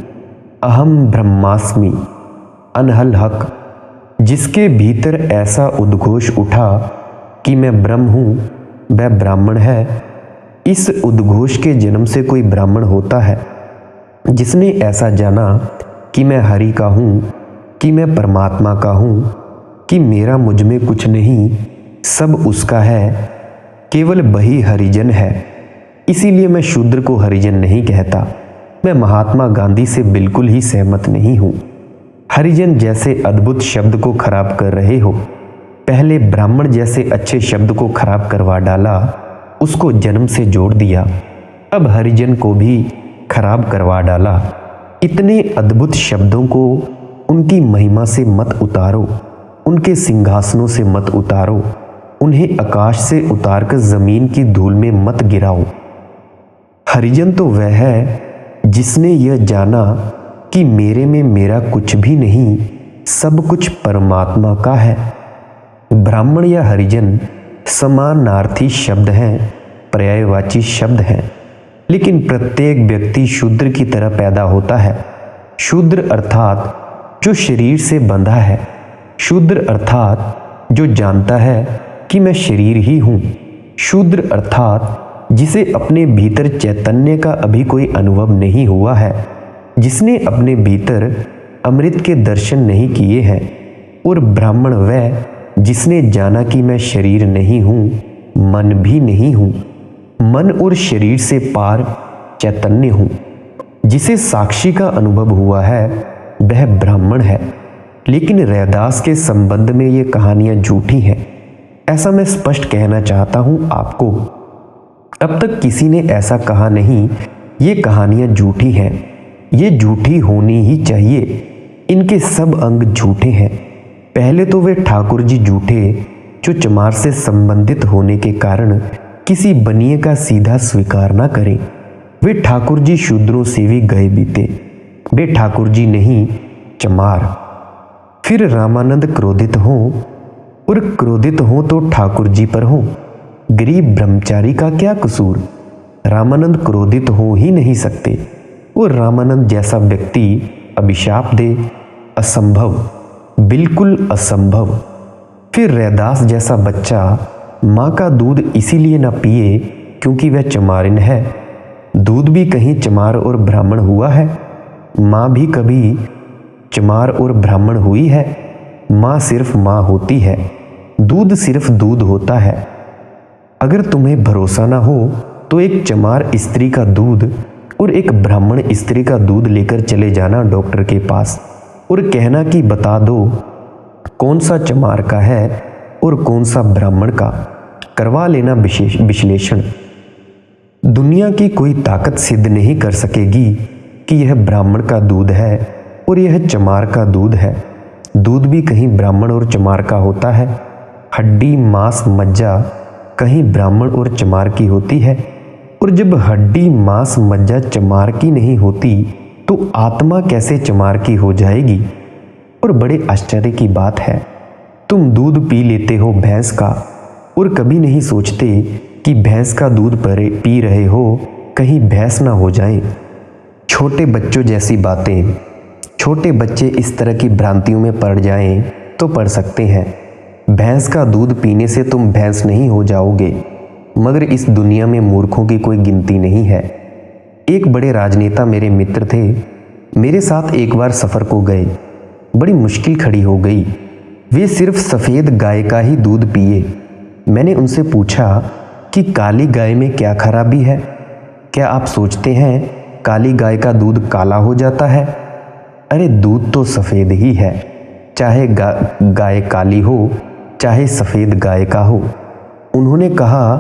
S1: अहम ब्रह्मास्मि, अनहल हक। जिसके भीतर ऐसा उद्घोष उठा कि मैं ब्रह्म हूँ, वह ब्राह्मण है। इस उद्घोष के जन्म से कोई ब्राह्मण होता है। जिसने ऐसा जाना कि मैं हरि का हूँ, कि मैं परमात्मा का हूँ, कि मेरा मुझ में कुछ नहीं, सब उसका है, केवल वही हरिजन है। इसीलिए मैं शूद्र को हरिजन नहीं कहता। मैं महात्मा गांधी से बिल्कुल ही सहमत नहीं हूँ। हरिजन जैसे अद्भुत शब्द को खराब कर रहे हो। पहले ब्राह्मण जैसे अच्छे शब्द को खराब करवा डाला, उसको जन्म से जोड़ दिया, अब हरिजन को भी खराब करवा डाला। इतने अद्भुत शब्दों को उनकी महिमा से मत उतारो, उनके सिंहासनों से मत उतारो, उन्हें आकाश से उतारकर जमीन की धूल में मत गिराओ। हरिजन तो वह है जिसने यह जाना कि मेरे में मेरा कुछ भी नहीं, सब कुछ परमात्मा का है। ब्राह्मण या हरिजन समानार्थी शब्द हैं, पर्यायवाची शब्द हैं, लेकिन प्रत्येक व्यक्ति शूद्र की तरह पैदा होता है। शूद्र अर्थात जो शरीर से बंधा है, शूद्र अर्थात जो जानता है कि मैं शरीर ही हूँ, शूद्र अर्थात जिसे अपने भीतर चैतन्य का अभी कोई अनुभव नहीं हुआ है, जिसने अपने भीतर अमृत के दर्शन नहीं किए हैं। और ब्राह्मण वह जिसने जाना कि मैं शरीर नहीं हूँ, मन भी नहीं हूँ, मन और शरीर से पार चैतन्य हूँ। जिसे साक्षी का अनुभव हुआ है वह ब्राह्मण है। लेकिन रैदास के संबंध में ये कहानियाँ झूठी हैं, ऐसा मैं स्पष्ट कहना चाहता हूँ आपको। अब तक किसी ने ऐसा कहा नहीं ये कहानियाँ झूठी हैं। ये झूठी होनी ही चाहिए। इनके सब अंग झूठे हैं। पहले तो वे ठाकुर जी झूठे जो चमार से संबंधित होने के कारण किसी बनिए का सीधा स्वीकार ना करें। वे ठाकुर जी शूद्रों से भी गए बीते। वे ठाकुर जी नहीं, चमार। फिर रामानंद क्रोधित हों और क्रोधित हों तो ठाकुर जी पर हों। गरीब ब्रह्मचारी का क्या कसूर? रामानंद क्रोधित हो ही नहीं सकते। और रामानंद जैसा व्यक्ति अभिशाप दे, असंभव, बिल्कुल असंभव। फिर रैदास जैसा बच्चा माँ का दूध इसीलिए ना पिए क्योंकि वह चमारिन है। दूध भी कहीं चमार और ब्राह्मण हुआ है? माँ भी कभी चमार और ब्राह्मण हुई है? माँ सिर्फ माँ होती है, दूध सिर्फ दूध होता है। अगर तुम्हें भरोसा ना हो तो एक चमार स्त्री का दूध और एक ब्राह्मण स्त्री का दूध लेकर चले जाना डॉक्टर के पास और कहना कि बता दो कौन सा चमार का है और कौन सा ब्राह्मण का। करवा लेना विश्लेषण। दुनिया की कोई ताकत सिद्ध नहीं कर सकेगी कि यह ब्राह्मण का दूध है और यह चमार का दूध है। दूध भी कहीं ब्राह्मण और चमार का होता है। हड्डी, मांस, मज्जा कहीं ब्राह्मण और चमार की होती है। और जब हड्डी, मांस, मज्जा चमार की नहीं होती तो आत्मा कैसे चमार की हो जाएगी? और बड़े आश्चर्य की बात है, तुम दूध पी लेते हो भैंस का और कभी नहीं सोचते कि भैंस का दूध पी रहे हो कहीं भैंस ना हो जाए। छोटे बच्चों जैसी बातें। छोटे बच्चे इस तरह की भ्रांतियों में पड़ जाएं तो पड़ सकते हैं। भैंस का दूध पीने से तुम भैंस नहीं हो जाओगे, मगर इस दुनिया में मूर्खों की कोई गिनती नहीं है। एक बड़े राजनेता मेरे मित्र थे, मेरे साथ एक बार सफ़र को गए। बड़ी मुश्किल खड़ी हो गई। वे सिर्फ सफ़ेद गाय का ही दूध पिए। मैंने उनसे पूछा कि काली गाय में क्या खराबी है? क्या आप सोचते हैं काली गाय का दूध काला हो जाता है? अरे दूध तो सफ़ेद ही है, चाहे गाय काली हो चाहे सफ़ेद गाय का हो। उन्होंने कहा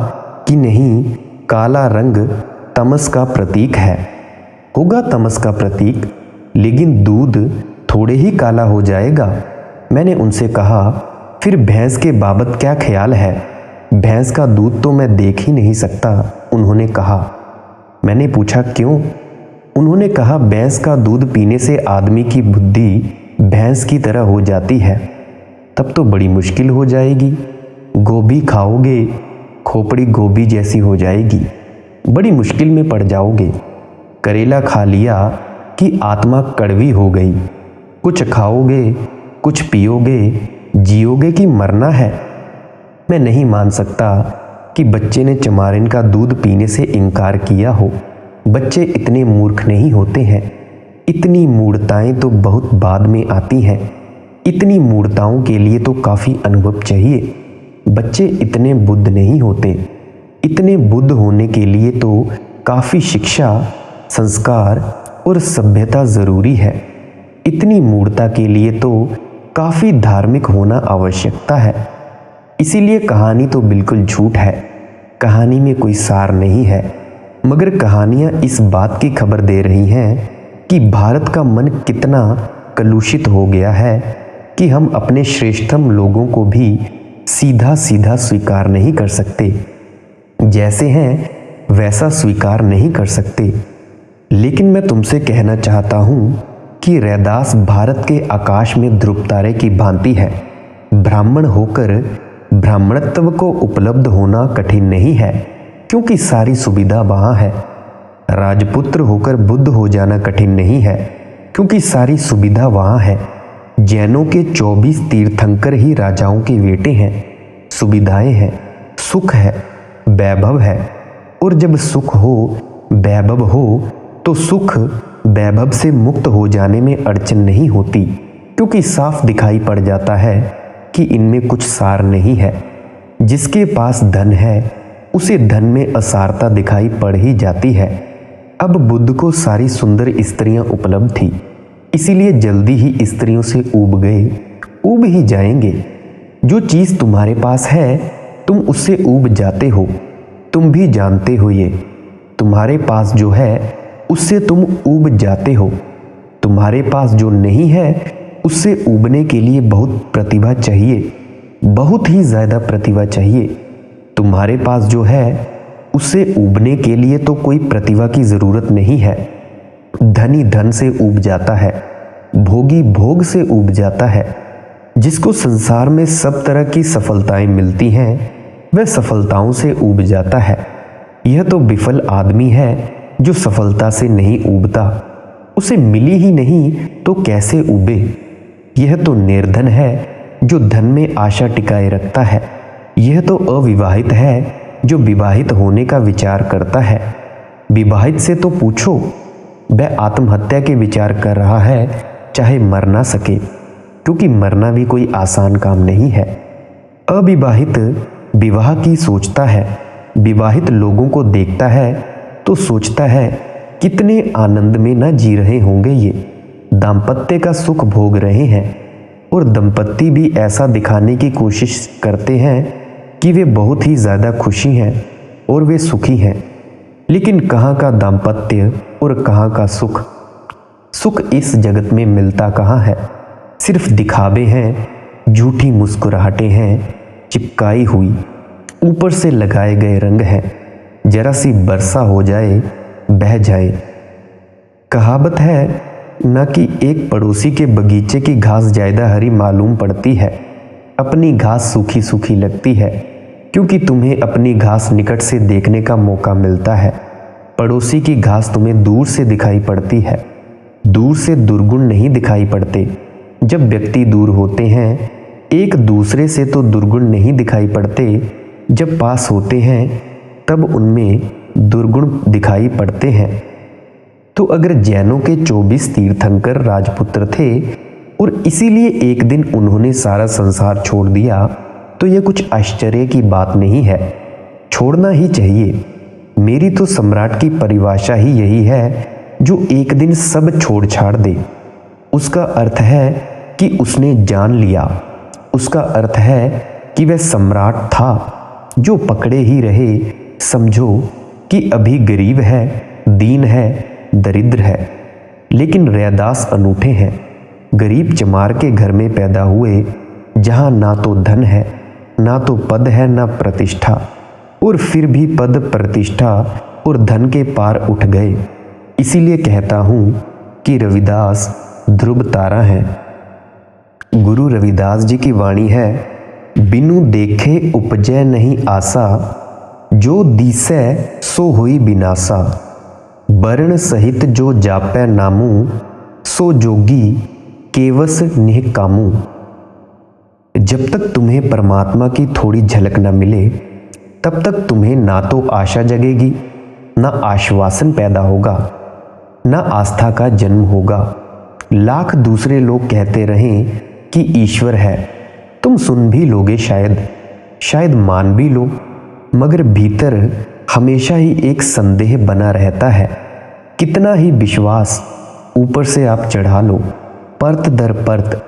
S1: कि नहीं, काला रंग तमस का प्रतीक है। होगा तमस का प्रतीक, लेकिन दूध थोड़े ही काला हो जाएगा। मैंने उनसे कहा, फिर भैंस के बाबत क्या ख्याल है? भैंस का दूध तो मैं देख ही नहीं सकता, उन्होंने कहा। मैंने पूछा, क्यों? उन्होंने कहा, भैंस का दूध पीने से आदमी की बुद्धि भैंस की तरह हो जाती है। तब तो बड़ी मुश्किल हो जाएगी। गोभी खाओगे, खोपड़ी गोभी जैसी हो जाएगी, बड़ी मुश्किल में पड़ जाओगे। करेला खा लिया कि आत्मा कड़वी हो गई। कुछ खाओगे, कुछ पियोगे, जियोगे कि मरना है। मैं नहीं मान सकता कि बच्चे ने चमारिन का दूध पीने से इनकार किया हो। बच्चे इतने मूर्ख नहीं होते हैं। इतनी मूढ़ताएं तो बहुत बाद में आती हैं। इतनी मूढ़ताओं के लिए तो काफ़ी अनुभव चाहिए। बच्चे इतने बुद्ध नहीं होते। इतने बुद्ध होने के लिए तो काफ़ी शिक्षा, संस्कार और सभ्यता ज़रूरी है। इतनी मूढ़ता के लिए तो काफ़ी धार्मिक होना आवश्यकता है। इसीलिए कहानी तो बिल्कुल झूठ है। कहानी में कोई सार नहीं है, मगर कहानियाँ इस बात की खबर दे रही हैं कि भारत का मन कितना कलुषित हो गया है कि हम अपने श्रेष्ठतम लोगों को भी सीधा सीधा स्वीकार नहीं कर सकते। जैसे हैं वैसा स्वीकार नहीं कर सकते। लेकिन मैं तुमसे कहना चाहता हूँ कि रैदास भारत के आकाश में ध्रुव तारे की भांति है। ब्राह्मण होकर ब्राह्मणत्व को उपलब्ध होना कठिन नहीं है, क्योंकि सारी सुविधा वहाँ है। राजपुत्र होकर बुद्ध हो जाना कठिन नहीं है, क्योंकि सारी सुविधा वहाँ है। जैनों के 24 तीर्थंकर ही राजाओं के बेटे हैं। सुविधाएं हैं, सुख है, वैभव है। और जब सुख हो, वैभव हो, तो सुख वैभव से मुक्त हो जाने में अड़चन नहीं होती, क्योंकि साफ दिखाई पड़ जाता है कि इनमें कुछ सार नहीं है। जिसके पास धन है उसे धन में असारता दिखाई पड़ ही जाती है। अब बुद्ध को सारी सुंदर स्त्रियां उपलब्ध थी, इसीलिए जल्दी ही स्त्रियों से ऊब गए, ऊब ही जाएंगे। जो चीज़ तुम्हारे पास है तुम उससे ऊब जाते हो, तुम भी जानते हो ये। तुम्हारे पास जो है उससे तुम ऊब जाते हो। तुम्हारे पास जो नहीं है उससे ऊबने के लिए बहुत प्रतिभा चाहिए, बहुत ही ज़्यादा प्रतिभा चाहिए। तुम्हारे पास जो है उससे ऊबने के लिए तो कोई प्रतिभा की ज़रूरत नहीं है। धनी धन से ऊब जाता है, भोगी भोग से ऊब जाता है। जिसको संसार में सब तरह की सफलताएं मिलती हैं वह सफलताओं से ऊब जाता है। यह तो विफल आदमी है जो सफलता से नहीं ऊबता। उसे मिली ही नहीं तो कैसे ऊबे। यह तो निर्धन है जो धन में आशा टिकाए रखता है। यह तो अविवाहित है जो विवाहित होने का विचार करता है। विवाहित से तो पूछो, वह आत्महत्या के विचार कर रहा है, चाहे मर ना सके, क्योंकि मरना भी कोई आसान काम नहीं है। अविवाहित विवाह की सोचता है, विवाहित लोगों को देखता है तो सोचता है कितने आनंद में न जी रहे होंगे ये, दाम्पत्य का सुख भोग रहे हैं। और दंपत्ति भी ऐसा दिखाने की कोशिश करते हैं कि वे बहुत ही ज़्यादा खुशी हैं और वे सुखी हैं। लेकिन कहाँ का दाम्पत्य और कहाँ का सुख। सुख इस जगत में मिलता कहाँ है। सिर्फ दिखावे हैं, झूठी मुस्कुराहटें हैं, चिपकाई हुई, ऊपर से लगाए गए रंग हैं। जरा सी वर्षा हो जाए, बह जाए। कहावत है न कि एक पड़ोसी के बगीचे की घास ज़्यादा हरी मालूम पड़ती है, अपनी घास सूखी सूखी लगती है, क्योंकि तुम्हें अपनी घास निकट से देखने का मौका मिलता है। पड़ोसी की घास तुम्हें दूर से दिखाई पड़ती है। दूर से दुर्गुण नहीं दिखाई पड़ते। जब व्यक्ति दूर होते हैं एक दूसरे से तो दुर्गुण नहीं दिखाई पड़ते, जब पास होते हैं तब उनमें दुर्गुण दिखाई पड़ते हैं। तो अगर जैनों के 24 तीर्थंकर राजपुत्र थे और इसीलिए एक दिन उन्होंने सारा संसार छोड़ दिया, तो यह कुछ आश्चर्य की बात नहीं है। छोड़ना ही चाहिए। मेरी तो सम्राट की परिभाषा ही यही है, जो एक दिन सब छोड़ छाड़ दे। उसका अर्थ है कि उसने जान लिया। उसका अर्थ है कि वह सम्राट था। जो पकड़े ही रहे, समझो कि अभी गरीब है, दीन है, दरिद्र है। लेकिन रैदास अनूठे हैं। गरीब चमार के घर में पैदा हुए, जहाँ ना तो धन है, ना तो पद है, ना प्रतिष्ठा, और फिर भी पद, प्रतिष्ठा और धन के पार उठ गए। इसीलिए कहता हूँ कि रविदास ध्रुव तारा हैं। गुरु रविदास जी की वाणी है, बिनु देखे उपजै नहीं आसा, जो दिसै सो होई बिनासा। वर्ण सहित जो जापै नामू, सो जोगी केवस निह कामू। जब तक तुम्हें परमात्मा की थोड़ी झलक न मिले, तब तक तुम्हें ना तो आशा जगेगी, ना आश्वासन पैदा होगा, ना आस्था का जन्म होगा। लाख दूसरे लोग कहते रहें कि ईश्वर है, तुम सुन भी लोगे, शायद मान भी लो, मगर भीतर हमेशा ही एक संदेह बना रहता है। कितना ही विश्वास ऊपर से आप चढ़ा लो, परत दर परत,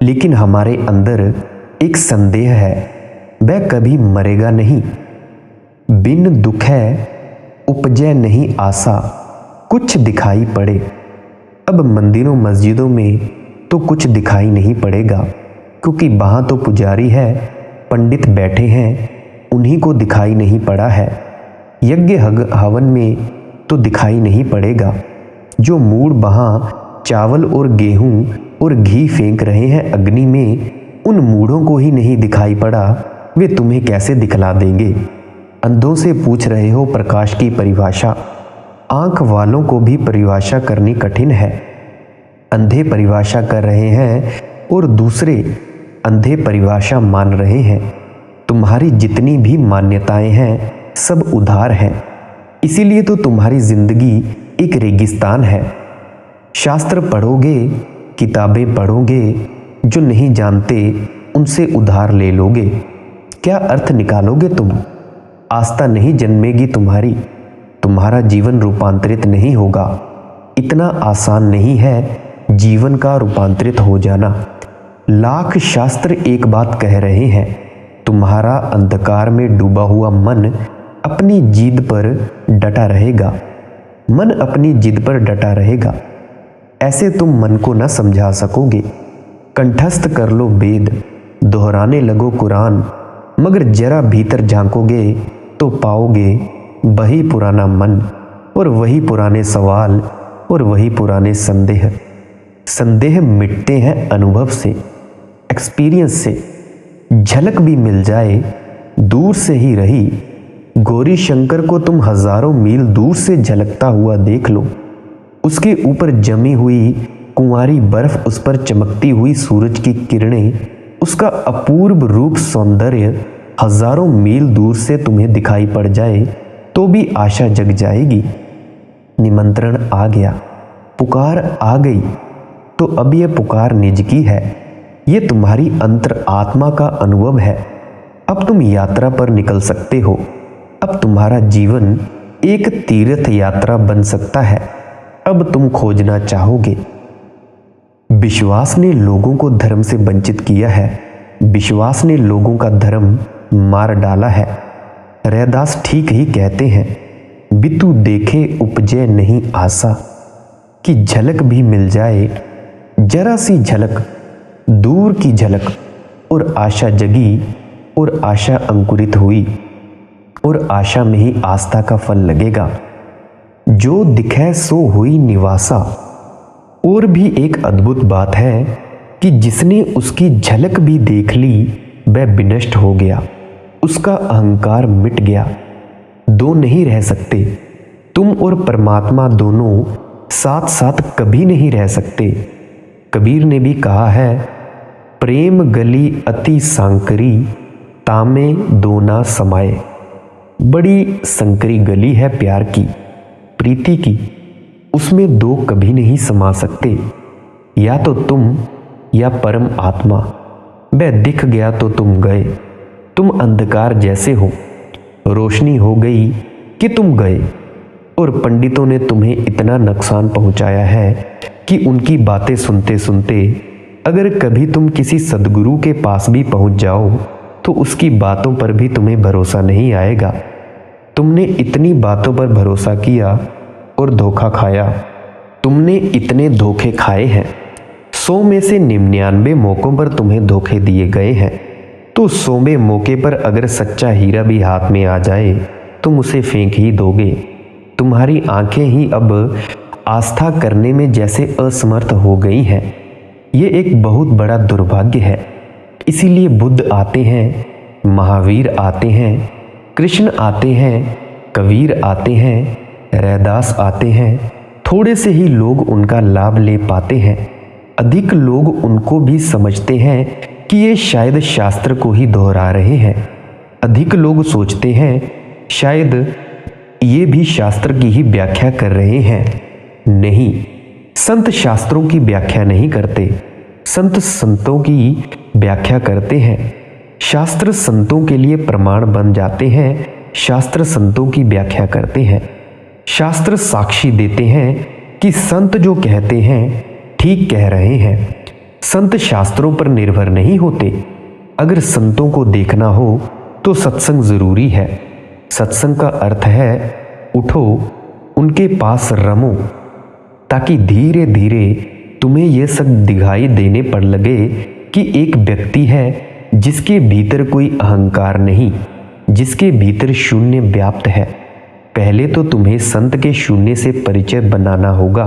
S1: लेकिन हमारे अंदर एक संदेह है, वह कभी मरेगा नहीं। बिन दुखै उपजै नहीं आशा, कुछ दिखाई पड़े। अब मंदिरों मस्जिदों में तो कुछ दिखाई नहीं पड़ेगा, क्योंकि वहाँ तो पुजारी है, पंडित बैठे हैं, उन्हीं को दिखाई नहीं पड़ा है। यज्ञ हवन में तो दिखाई नहीं पड़ेगा। जो मूढ़ वहाँ चावल और गेहूँ और घी फेंक रहे हैं अग्नि में, उन मूढ़ों को ही नहीं दिखाई पड़ा, वे तुम्हें कैसे दिखला देंगे। अंधों से पूछ रहे हो प्रकाश की परिभाषा, आँख वालों को भी परिभाषा करनी कठिन है। अंधे परिभाषा कर रहे हैं और दूसरे अंधे परिभाषा मान रहे हैं। तुम्हारी जितनी भी मान्यताएं हैं, सब उधार हैं। इसीलिए तो तुम्हारी जिंदगी एक रेगिस्तान है। शास्त्र पढ़ोगे, किताबें पढ़ोगे, जो नहीं जानते उनसे उधार ले लोगे। क्या अर्थ निकालोगे तुम? आस्था नहीं जन्मेगी तुम्हारी, तुम्हारा जीवन रूपांतरित नहीं होगा। इतना आसान नहीं है जीवन का रूपांतरित हो जाना। लाख शास्त्र एक बात कह रहे हैं, तुम्हारा अंधकार में डूबा हुआ मन अपनी जिद पर डटा रहेगा। मन अपनी जिद पर डटा रहेगा, ऐसे तुम मन को न समझा सकोगे। कंठस्थ कर लो वेद, दोहराने लगो कुरान, मगर जरा भीतर झांकोगे तो पाओगे वही पुराना मन और वही पुराने सवाल और वही पुराने संदेह। संदेह मिटते हैं अनुभव से, एक्सपीरियंस से। झलक भी मिल जाए दूर से ही रही, गौरी शंकर को तुम हजारों मील दूर से झलकता हुआ देख लो। उसके ऊपर जमी हुई कुंवारी बर्फ, उस पर चमकती हुई सूरज की किरणें, उसका अपूर्व रूप सौंदर्य हजारों मील दूर से तुम्हें दिखाई पड़ जाए तो भी आशा जग जाएगी। निमंत्रण आ गया, पुकार आ गई, तो अब यह पुकार निज की है। ये तुम्हारी अंतर आत्मा का अनुभव है। अब तुम यात्रा पर निकल सकते हो। अब तुम्हारा जीवन एक तीर्थ यात्रा बन सकता है। अब तुम खोजना चाहोगे। विश्वास ने लोगों को धर्म से वंचित किया है। विश्वास ने लोगों का धर्म मार डाला है। रैदास ठीक ही कहते हैं, बितु देखे उपजे नहीं आशा, कि झलक भी मिल जाए, जरा सी झलक, दूर की झलक, और आशा जगी और आशा अंकुरित हुई और आशा में ही आस्था का फल लगेगा। जो दिखे सो हुई निवासा। और भी एक अद्भुत बात है कि जिसने उसकी झलक भी देख ली वह विनष्ट हो गया, उसका अहंकार मिट गया। दो नहीं रह सकते, तुम और परमात्मा दोनों साथ साथ कभी नहीं रह सकते। कबीर ने भी कहा है, प्रेम गली अति सांकरी, तामे दोना समाये। बड़ी संकरी गली है प्यार की, प्रीति की, उसमें दो कभी नहीं समा सकते। या तो तुम या परम आत्मा। वह दिख गया तो तुम गए। तुम अंधकार जैसे हो, रोशनी हो गई कि तुम गए। और पंडितों ने तुम्हें इतना नुकसान पहुंचाया है कि उनकी बातें सुनते सुनते अगर कभी तुम किसी सद्गुरु के पास भी पहुंच जाओ तो उसकी बातों पर भी तुम्हें भरोसा नहीं आएगा। तुमने इतनी बातों पर भरोसा किया और धोखा खाया। तुमने इतने धोखे खाए हैं, 100 में से 99 मौक़ों पर तुम्हें धोखे दिए गए हैं, तो 100वें मौके पर अगर सच्चा हीरा भी हाथ में आ जाए तुम उसे फेंक ही दोगे। तुम्हारी आंखें ही अब आस्था करने में जैसे असमर्थ हो गई हैं। ये एक बहुत बड़ा दुर्भाग्य है। इसीलिए बुद्ध आते हैं, महावीर आते हैं, कृष्ण आते हैं, कबीर आते हैं, रैदास आते हैं, थोड़े से ही लोग उनका लाभ ले पाते हैं। अधिक लोग उनको भी समझते हैं कि ये शायद शास्त्र को ही दोहरा रहे हैं। अधिक लोग सोचते हैं शायद ये भी शास्त्र की ही व्याख्या कर रहे हैं। नहीं, संत शास्त्रों की व्याख्या नहीं करते, संत संतों की व्याख्या करते हैं। शास्त्र संतों के लिए प्रमाण बन जाते हैं, शास्त्र संतों की व्याख्या करते हैं। शास्त्र साक्षी देते हैं कि संत जो कहते हैं ठीक कह रहे हैं। संत शास्त्रों पर निर्भर नहीं होते। अगर संतों को देखना हो तो सत्संग जरूरी है। सत्संग का अर्थ है उठो, उनके पास रमो, ताकि धीरे धीरे तुम्हें यह सब दिखाई देने पर लगे कि एक व्यक्ति है जिसके भीतर कोई अहंकार नहीं, जिसके भीतर शून्य व्याप्त है। पहले तो तुम्हें संत के शून्य से परिचय बनाना होगा,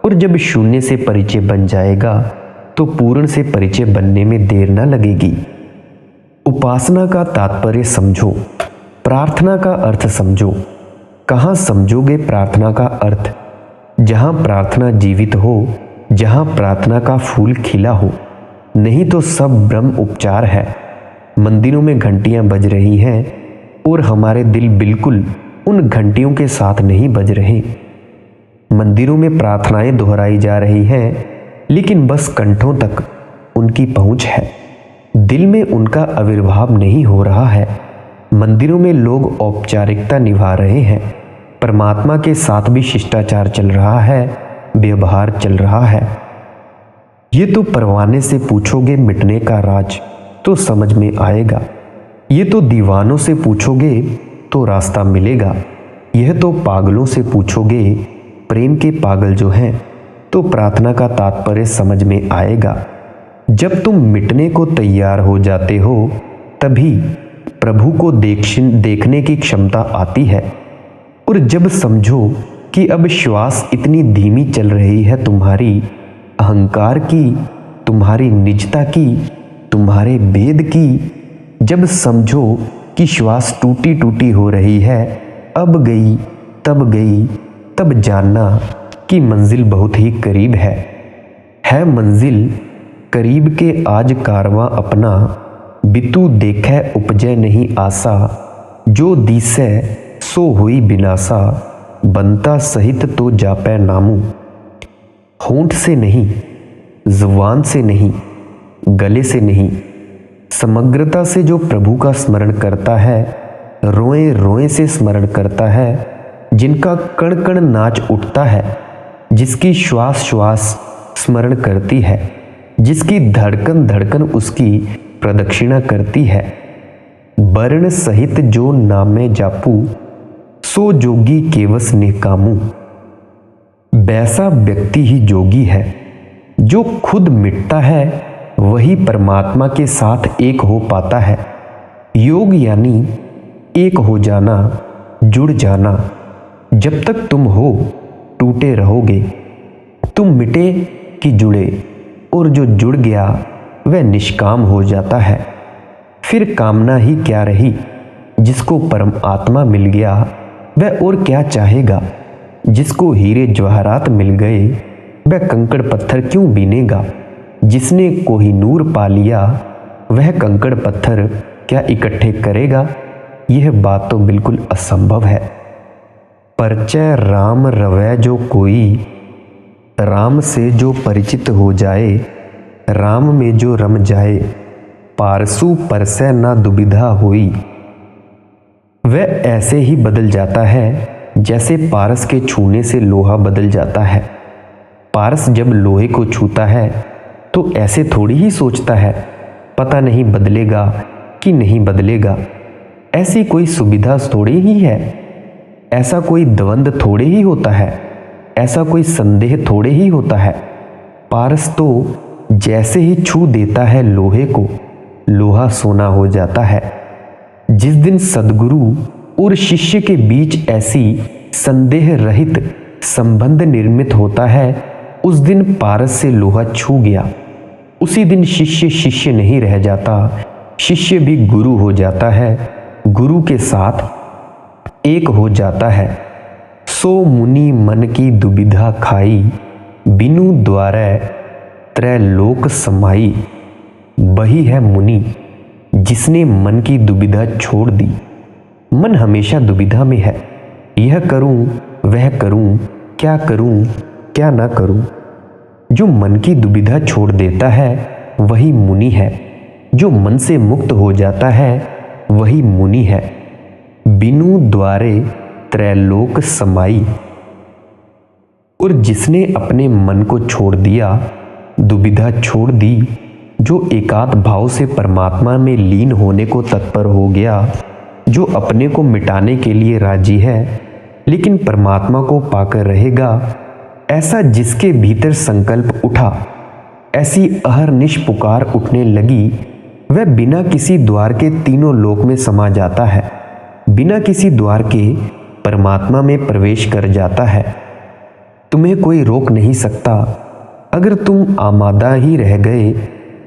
S1: और जब शून्य से परिचय बन जाएगा तो पूर्ण से परिचय बनने में देर न लगेगी। उपासना का तात्पर्य समझो, प्रार्थना का अर्थ समझो। कहाँ समझोगे प्रार्थना का अर्थ? जहाँ प्रार्थना जीवित हो, जहाँ प्रार्थना का फूल खिला हो। नहीं तो सब ब्रह्म उपचार है। मंदिरों में घंटियाँ बज रही हैं और हमारे दिल बिल्कुल उन घंटियों के साथ नहीं बज रहे। मंदिरों में प्रार्थनाएं दोहराई जा रही हैं, लेकिन बस कंठों तक उनकी पहुंच है, दिल में उनका आविर्भाव नहीं हो रहा है। मंदिरों में लोग औपचारिकता निभा रहे हैं, परमात्मा के साथ भी शिष्टाचार चल रहा है, व्यवहार चल रहा है। ये तो परवाने से पूछोगे मिटने का राज तो समझ में आएगा। ये तो दीवानों से पूछोगे तो रास्ता मिलेगा। यह तो पागलों से पूछोगे, प्रेम के पागल जो हैं, तो प्रार्थना का तात्पर्य समझ में आएगा। जब तुम मिटने को तैयार हो जाते हो तभी प्रभु को देखने की क्षमता आती है। और जब समझो कि अब श्वास इतनी धीमी चल रही है तुम्हारी अहंकार की, तुम्हारी निजता की, तुम्हारे भेद की, जब समझो कि श्वास टूटी टूटी हो रही है, अब गई तब जानना कि मंजिल बहुत ही करीब है मंजिल करीब के आज कारवां अपना, बितु देखे उपजय नहीं आसा, जो दिसै सो हुई बिनासा, बनता सहित तो जापै नामू। होंठ से नहीं, जुबान से नहीं, गले से नहीं, समग्रता से जो प्रभु का स्मरण करता है, रोए रोए से स्मरण करता है, जिनका कण कण नाच उठता है, जिसकी श्वास श्वास स्मरण करती है, जिसकी धड़कन धड़कन उसकी प्रदक्षिणा करती है। वर्ण सहित जो नामे जापू, सो जोगी केवस निकामू। वैसा व्यक्ति ही जोगी है जो खुद मिटता है, वही परमात्मा के साथ एक हो पाता है। योग यानी एक हो जाना, जुड़ जाना। जब तक तुम हो टूटे रहोगे। तुम मिटे कि जुड़े, और जो जुड़ गया वह निष्काम हो जाता है। फिर कामना ही क्या रही। जिसको परम आत्मा मिल गया वह और क्या चाहेगा। जिसको हीरे जवाहरात मिल गए वह कंकड़ पत्थर क्यों बीनेगा। जिसने कोहिनूर पा लिया वह कंकड़ पत्थर क्या इकट्ठे करेगा। यह बात तो बिल्कुल असंभव है। परिचय राम रवै जो कोई, राम से जो परिचित हो जाए, राम में जो रम जाए, पारसू परसै ना दुविधा होई। वह ऐसे ही बदल जाता है जैसे पारस के छूने से लोहा बदल जाता है। पारस जब लोहे को छूता है तो ऐसे थोड़ी ही सोचता है पता नहीं बदलेगा कि नहीं बदलेगा। ऐसी कोई सुविधा थोड़ी ही है। ऐसा कोई द्वंद्व थोड़े ही होता है, ऐसा कोई संदेह थोड़े ही होता है। पारस तो जैसे ही छू देता है लोहे को, लोहा सोना हो जाता है। जिस दिन सद्गुरु और शिष्य के बीच ऐसी संदेह रहित संबंध निर्मित होता है, उस दिन पारस से लोहा छू गया। उसी दिन शिष्य शिष्य नहीं रह जाता, शिष्य भी गुरु हो जाता है, गुरु के साथ एक हो जाता है। सो मुनि मन की दुविधा खाई, बिनु द्वारे त्रैलोक समाई। वही है मुनि जिसने मन की दुविधा छोड़ दी। मन हमेशा दुविधा में है, यह करूं वह करूं, क्या ना करूं। जो मन की दुविधा छोड़ देता है वही मुनि है। जो मन से मुक्त हो जाता है वही मुनि है। बिनु द्वारे त्रैलोक समाई। और जिसने अपने मन को छोड़ दिया, दुविधा छोड़ दी, जो एकांत भाव से परमात्मा में लीन होने को तत्पर हो गया, जो अपने को मिटाने के लिए राजी है लेकिन परमात्मा को पाकर रहेगा, ऐसा जिसके भीतर संकल्प उठा, ऐसी अहरनिश पुकार उठने लगी, वह बिना किसी द्वार के तीनों लोक में समा जाता है, बिना किसी द्वार के परमात्मा में प्रवेश कर जाता है। तुम्हें कोई रोक नहीं सकता। अगर तुम आमादा ही रह गए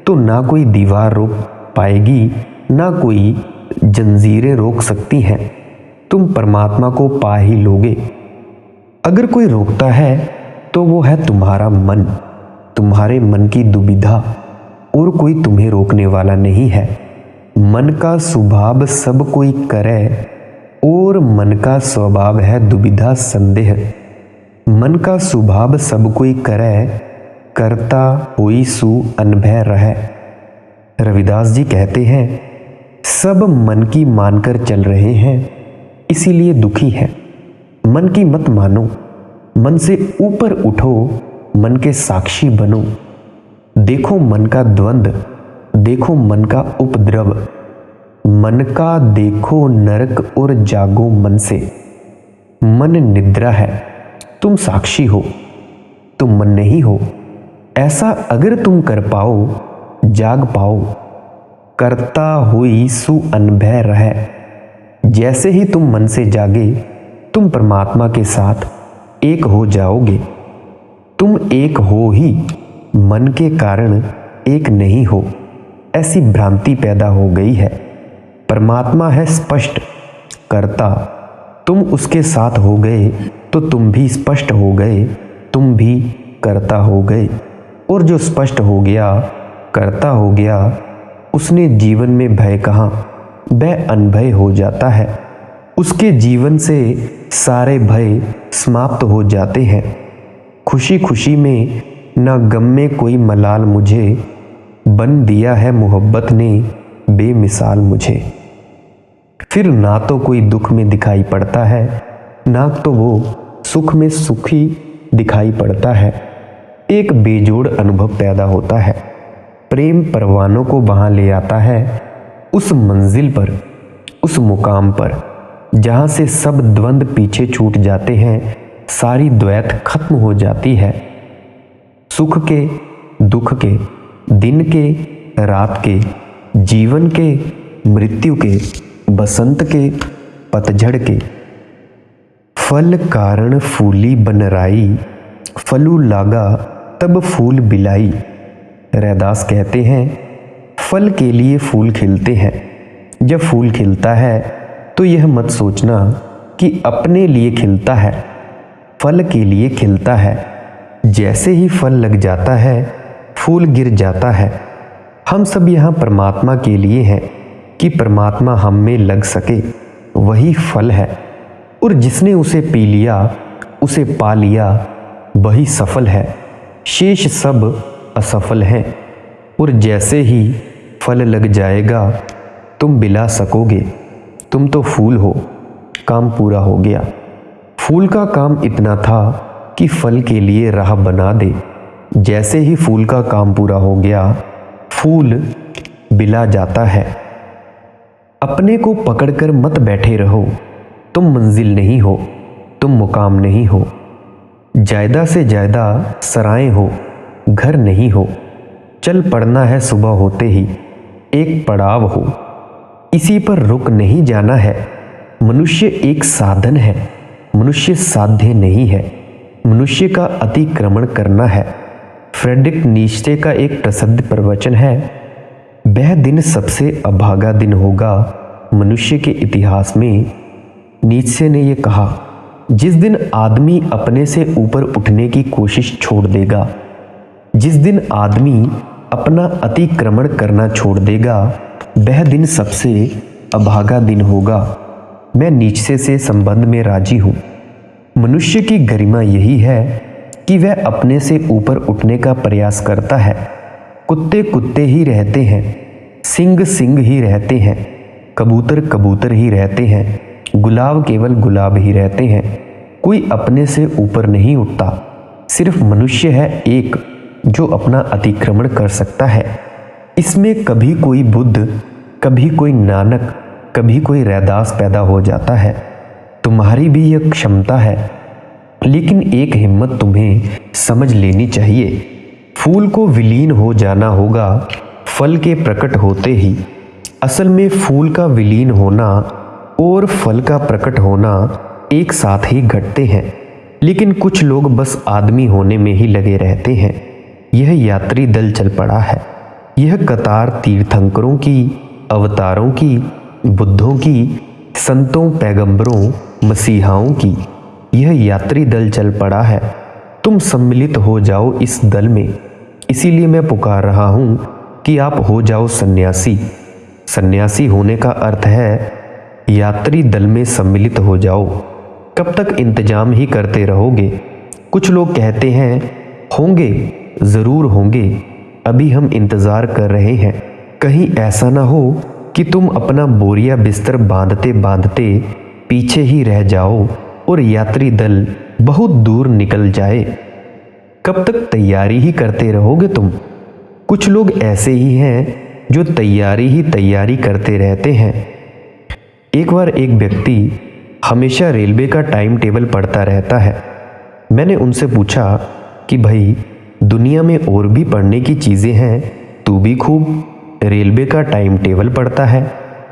S1: तो ना कोई दीवार रोक पाएगी, ना कोई जंजीरें रोक सकती हैं। तुम परमात्मा को पा ही लोगे। अगर कोई रोकता है तो वो है तुम्हारा मन, तुम्हारे मन की दुविधा, और कोई तुम्हें रोकने वाला नहीं है। मन का स्वभाव सब कोई करे, और मन का स्वभाव है दुविधा संदेह। मन का स्वभाव सब कोई करे, करता होई सु अनभय रहे। रविदास जी कहते हैं, सब मन की मानकर चल रहे हैं, इसीलिए दुखी है। मन की मत मानो, मन से ऊपर उठो, मन के साक्षी बनो। देखो मन का द्वंद्व, देखो मन का उपद्रव, मन का देखो नरक और जागो मन से। मन निद्रा है, तुम साक्षी हो, तुम मन नहीं हो। ऐसा अगर तुम कर पाओ, जाग पाओ, करता हुई सु अनभय रहे। जैसे ही तुम मन से जागे, तुम परमात्मा के साथ एक हो जाओगे। तुम एक हो ही, मन के कारण एक नहीं हो, ऐसी भ्रांति पैदा हो गई है। परमात्मा है स्पष्ट करता, तुम उसके साथ हो गए तो तुम भी स्पष्ट हो गए, तुम भी करता हो गए। और जो स्पष्ट हो गया, करता हो गया, उसने जीवन में भय कहाँ, वह अनभय हो जाता है। उसके जीवन से सारे भय समाप्त हो जाते हैं। खुशी खुशी में न गम में कोई मलाल मुझे, बन दिया है मोहब्बत ने बेमिसाल मुझे। फिर ना तो कोई दुख में दिखाई पड़ता है, ना तो वो सुख में सुखी दिखाई पड़ता है। एक बेजोड़ अनुभव पैदा होता है। प्रेम परवानों को वहाँ ले आता है, उस मंजिल पर, उस मुकाम पर जहाँ से सब द्वंद्व पीछे छूट जाते हैं, सारी द्वैत खत्म हो जाती है। सुख के, दुख के, दिन के, रात के, जीवन के, मृत्यु के, बसंत के, पतझड़ के। फल कारण फूली बनराई, फलू लागा तब फूल बिलाई। रैदास कहते हैं, फल के लिए फूल खिलते हैं। जब फूल खिलता है तो यह मत सोचना कि अपने लिए खिलता है, फल के लिए खिलता है। जैसे ही फल लग जाता है, फूल गिर जाता है। हम सब यहाँ परमात्मा के लिए हैं कि परमात्मा हम में लग सके, वही फल है। और जिसने उसे पी लिया, उसे पा लिया, वही सफल है। शेष सब असफल हैं। और जैसे ही फल लग जाएगा, तुम बिला सकोगे। तुम तो फूल हो, काम पूरा हो गया। फूल का काम इतना था कि फल के लिए राह बना दे। जैसे ही फूल का काम पूरा हो गया, फूल बिला जाता है। अपने को पकड़कर मत बैठे रहो, तुम मंजिल नहीं हो। तुम मुकाम नहीं हो। जायदा से जायदा सराएं हो, घर नहीं हो। चल पड़ना है सुबह होते ही, एक पड़ाव हो। इसी पर रुक नहीं जाना है। मनुष्य एक साधन है, मनुष्य साध्य नहीं है। मनुष्य का अतिक्रमण करना है। फ्रेडरिक नीत्शे का एक प्रसिद्ध प्रवचन है, वह दिन सबसे अभागा दिन होगा मनुष्य के इतिहास में। नीत्शे ने यह कहा, जिस दिन आदमी अपने से ऊपर उठने की कोशिश छोड़ देगा, जिस दिन आदमी अपना अतिक्रमण करना छोड़ देगा, वह दिन सबसे अभागा दिन होगा। मैं नीत्शे से संबंध में राजी हूँ। मनुष्य की गरिमा यही है कि वह अपने से ऊपर उठने का प्रयास करता है। कुत्ते कुत्ते ही रहते हैं, सिंह सिंह ही रहते हैं, कबूतर कबूतर ही रहते हैं, गुलाब केवल गुलाब ही रहते हैं। कोई अपने से ऊपर नहीं उठता। सिर्फ मनुष्य है एक जो अपना अतिक्रमण कर सकता है। इसमें कभी कोई बुद्ध, कभी कोई नानक, कभी कोई रैदास पैदा हो जाता है। तुम्हारी भी यह क्षमता है, लेकिन एक हिम्मत तुम्हें समझ लेनी चाहिए। फूल को विलीन हो जाना होगा फल के प्रकट होते ही। असल में फूल का विलीन होना और फल का प्रकट होना एक साथ ही घटते हैं, लेकिन कुछ लोग बस आदमी होने में ही लगे रहते हैं। यह यात्री दल चल पड़ा है। यह कतार तीर्थंकरों की, अवतारों की, बुद्धों की, संतों, पैगंबरों, मसीहाओं की। यह यात्री दल चल पड़ा है। तुम सम्मिलित हो जाओ इस दल में। इसीलिए मैं पुकार रहा हूँ कि आप हो जाओ सन्यासी। सन्यासी होने का अर्थ है यात्री दल में सम्मिलित हो जाओ। कब तक इंतजाम ही करते रहोगे? कुछ लोग कहते हैं होंगे, ज़रूर होंगे, अभी हम इंतज़ार कर रहे हैं। कहीं ऐसा ना हो कि तुम अपना बोरिया बिस्तर बांधते बांधते पीछे ही रह जाओ और यात्री दल बहुत दूर निकल जाए। कब तक तैयारी ही करते रहोगे तुम? कुछ लोग ऐसे ही हैं जो तैयारी ही तैयारी करते रहते हैं। एक बार एक व्यक्ति हमेशा रेलवे का टाइम टेबल पढ़ता रहता है। मैंने उनसे पूछा कि भाई, दुनिया में और भी पढ़ने की चीज़ें हैं, तू भी खूब रेलवे का टाइम टेबल पढ़ता है।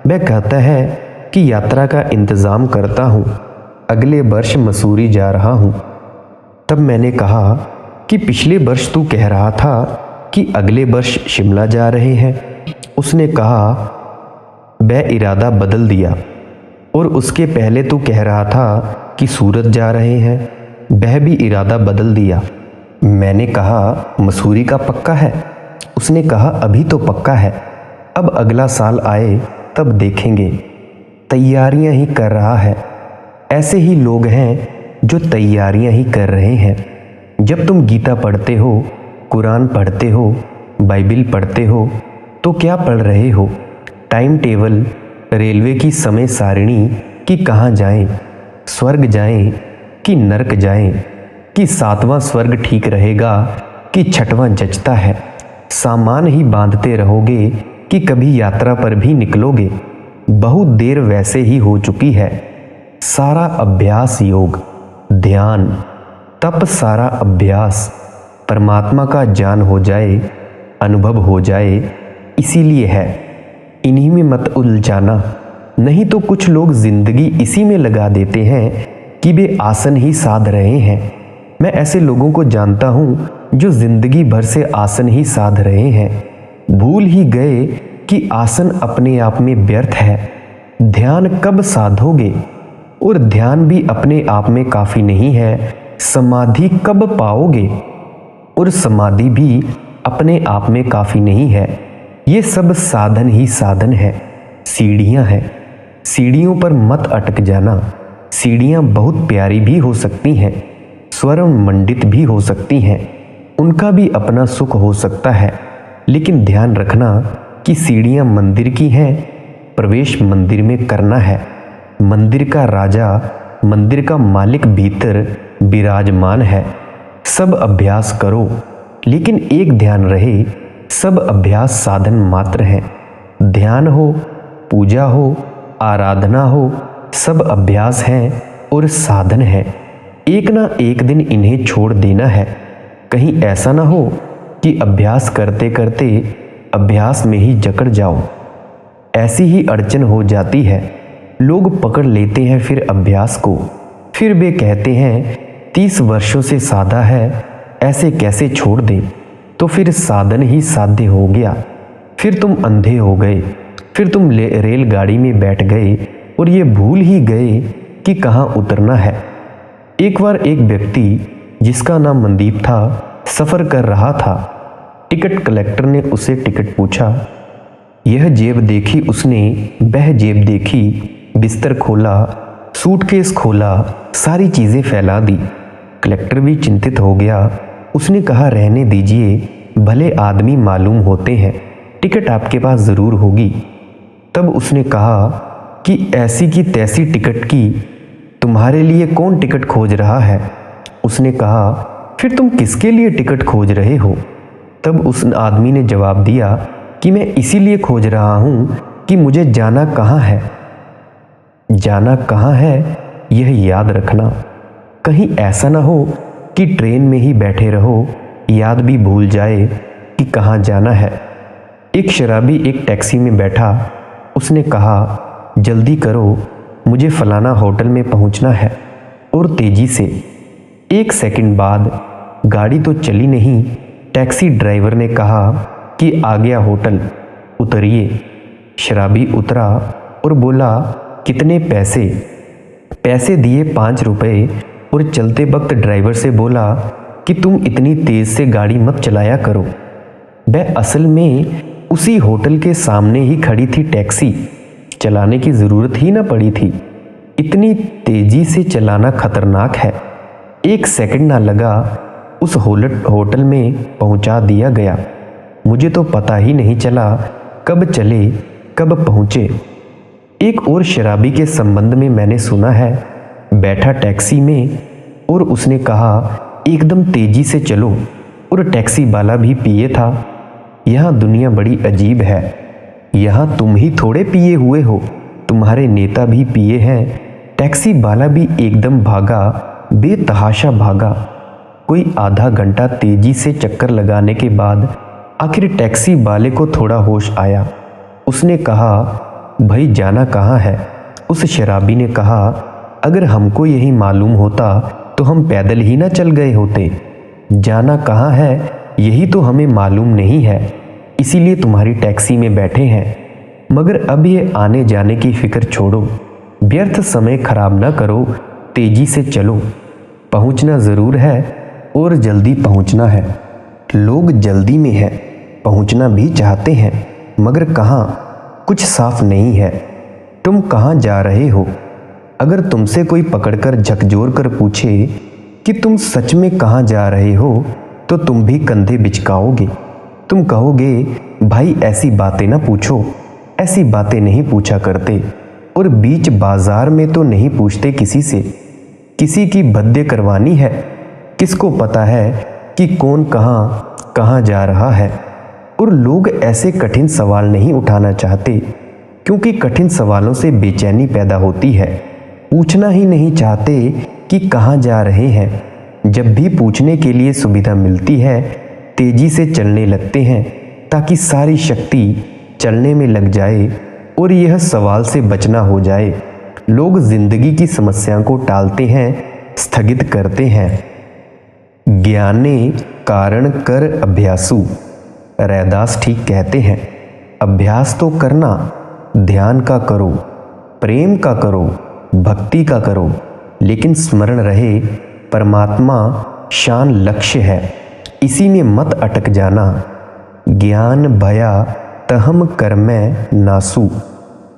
S1: वह कहता है कि यात्रा का इंतज़ाम करता हूँ, अगले वर्ष मसूरी जा रहा हूँ। तब मैंने कहा कि पिछले वर्ष तू कह रहा था कि अगले वर्ष शिमला जा रहे हैं। उसने कहा वह इरादा बदल दिया। और उसके पहले तू कह रहा था कि सूरत जा रहे हैं, वह भी इरादा बदल दिया। मैंने कहा मसूरी का पक्का है? उसने कहा अभी तो पक्का है, अब अगला साल आए तब देखेंगे। तैयारियां ही कर रहा है। ऐसे ही लोग हैं जो तैयारियां ही कर रहे हैं। जब तुम गीता पढ़ते हो, कुरान पढ़ते हो, बाइबिल पढ़ते हो, तो क्या पढ़ रहे हो? टाइम टेबल, रेलवे की समय सारिणी कि कहाँ जाएं, स्वर्ग जाएं कि नरक जाएं, कि 7वां स्वर्ग ठीक रहेगा कि 6वां जचता है। सामान ही बांधते रहोगे कि कभी यात्रा पर भी निकलोगे? बहुत देर वैसे ही हो चुकी है। सारा अभ्यास योग, ध्यान, तप, सारा अभ्यास परमात्मा का ज्ञान हो जाए, अनुभव हो जाए, इसीलिए है। इन्हीं में मत उलझाना। नहीं तो कुछ लोग जिंदगी इसी में लगा देते हैं कि वे आसन ही साध रहे हैं। मैं ऐसे लोगों को जानता हूँ जो जिंदगी भर से आसन ही साध रहे हैं। भूल ही गए कि आसन अपने आप में व्यर्थ है। ध्यान कब साधोगे? और ध्यान भी अपने आप में काफ़ी नहीं है। समाधि कब पाओगे? और समाधि भी अपने आप में काफ़ी नहीं है। ये सब साधन ही साधन है, सीढ़ियाँ हैं। सीढ़ियों पर मत अटक जाना। सीढ़ियाँ बहुत प्यारी भी हो सकती हैं, स्वर्ण मंडित भी हो सकती हैं, उनका भी अपना सुख हो सकता है। लेकिन ध्यान रखना कि सीढ़ियाँ मंदिर की हैं, प्रवेश मंदिर में करना है। मंदिर का राजा, मंदिर का मालिक भीतर विराजमान है। सब अभ्यास करो, लेकिन एक ध्यान रहे, सब अभ्यास साधन मात्र हैं। ध्यान हो, पूजा हो, आराधना हो, सब अभ्यास हैं और साधन है। एक ना एक दिन इन्हें छोड़ देना है। कहीं ऐसा ना हो कि अभ्यास करते करते अभ्यास में ही जकड़ जाओ। ऐसी ही अड़चन हो जाती है। लोग पकड़ लेते हैं फिर अभ्यास को, फिर वे कहते हैं 30 वर्षों से साधा है, ऐसे कैसे छोड़ दें। तो फिर साधन ही साध्य हो गया। फिर तुम अंधे हो गए, फिर तुम रेलगाड़ी में बैठ गए और ये भूल ही गए कि कहाँ उतरना है। एक बार एक व्यक्ति जिसका नाम मनदीप था सफ़र कर रहा था। टिकट कलेक्टर ने उसे टिकट पूछा। यह जेब देखी उसने, वह जेब देखी, बिस्तर खोला, सूटकेस खोला, सारी चीज़ें फैला दी। कलेक्टर भी चिंतित हो गया। उसने कहा रहने दीजिए, भले आदमी मालूम होते हैं, टिकट आपके पास ज़रूर होगी। तब उसने कहा कि ऐसी की तैसी टिकट की, तुम्हारे लिए कौन टिकट खोज रहा है। उसने कहा फिर तुम किसके लिए टिकट खोज रहे हो। तब उस आदमी ने जवाब दिया कि मैं इसीलिए खोज रहा हूँ कि मुझे जाना कहाँ है। जाना कहाँ है यह याद रखना। कहीं ऐसा ना हो कि ट्रेन में ही बैठे रहो, याद भी भूल जाए कि कहाँ जाना है। एक शराबी एक टैक्सी में बैठा। उसने कहा जल्दी करो, मुझे फलाना होटल में पहुंचना है, और तेजी से। 1 सेकंड बाद गाड़ी तो चली नहीं। टैक्सी ड्राइवर ने कहा कि आ गया होटल, उतरिए। शराबी उतरा और बोला कितने पैसे। पैसे दिए 5 रुपये और चलते वक्त ड्राइवर से बोला कि तुम इतनी तेज़ से गाड़ी मत चलाया करो। वह असल में उसी होटल के सामने ही खड़ी थी टैक्सी, चलाने की ज़रूरत ही ना पड़ी थी। इतनी तेज़ी से चलाना खतरनाक है। 1 सेकंड ना लगा, उस होटल में पहुंचा दिया गया। मुझे तो पता ही नहीं चला कब चले कब पहुँचे। एक और शराबी के संबंध में मैंने सुना है, बैठा टैक्सी में और उसने कहा एकदम तेजी से चलो, और टैक्सी वाला भी पिए था। यहाँ दुनिया बड़ी अजीब है। यहाँ तुम ही थोड़े पिए हुए हो, तुम्हारे नेता भी पिए हैं। टैक्सी वाला भी एकदम भागा, बेतहाशा भागा। कोई आधा घंटा तेजी से चक्कर लगाने के बाद आखिर टैक्सी वाले को थोड़ा होश आया। उसने कहा भाई जाना कहाँ है। उस शराबी ने कहा अगर हमको यही मालूम होता तो हम पैदल ही ना चल गए होते। जाना कहाँ है यही तो हमें मालूम नहीं है, इसीलिए तुम्हारी टैक्सी में बैठे हैं। मगर अब ये आने जाने की फिक्र छोड़ो, व्यर्थ समय खराब ना करो, तेजी से चलो। पहुंचना ज़रूर है और जल्दी पहुंचना है। लोग जल्दी में हैं, पहुंचना भी चाहते हैं, मगर कहाँ, कुछ साफ नहीं है। तुम कहाँ जा रहे हो? अगर तुमसे कोई पकड़कर झकझोर कर पूछे कि तुम सच में कहाँ जा रहे हो तो तुम भी कंधे बिचकाओगे। तुम कहोगे भाई ऐसी बातें ना पूछो, ऐसी बातें नहीं पूछा करते, और बीच बाजार में तो नहीं पूछते किसी से। किसी की भद्दे करवानी है, किसको पता है कि कौन कहाँ कहाँ जा रहा है। और लोग ऐसे कठिन सवाल नहीं उठाना चाहते, क्योंकि कठिन सवालों से बेचैनी पैदा होती है। पूछना ही नहीं चाहते कि कहाँ जा रहे हैं। जब भी पूछने के लिए सुविधा मिलती है तेजी से चलने लगते हैं, ताकि सारी शक्ति चलने में लग जाए और यह सवाल से बचना हो जाए। लोग जिंदगी की समस्या को टालते हैं, स्थगित करते हैं। ज्ञाने कारण कर अभ्यासु, रैदास ठीक कहते हैं। अभ्यास तो करना, ध्यान का करो, प्रेम का करो, भक्ति का करो, लेकिन स्मरण रहे परमात्मा शान लक्ष्य है, इसी में मत अटक जाना। ज्ञान भया तहम कर्मै नासु,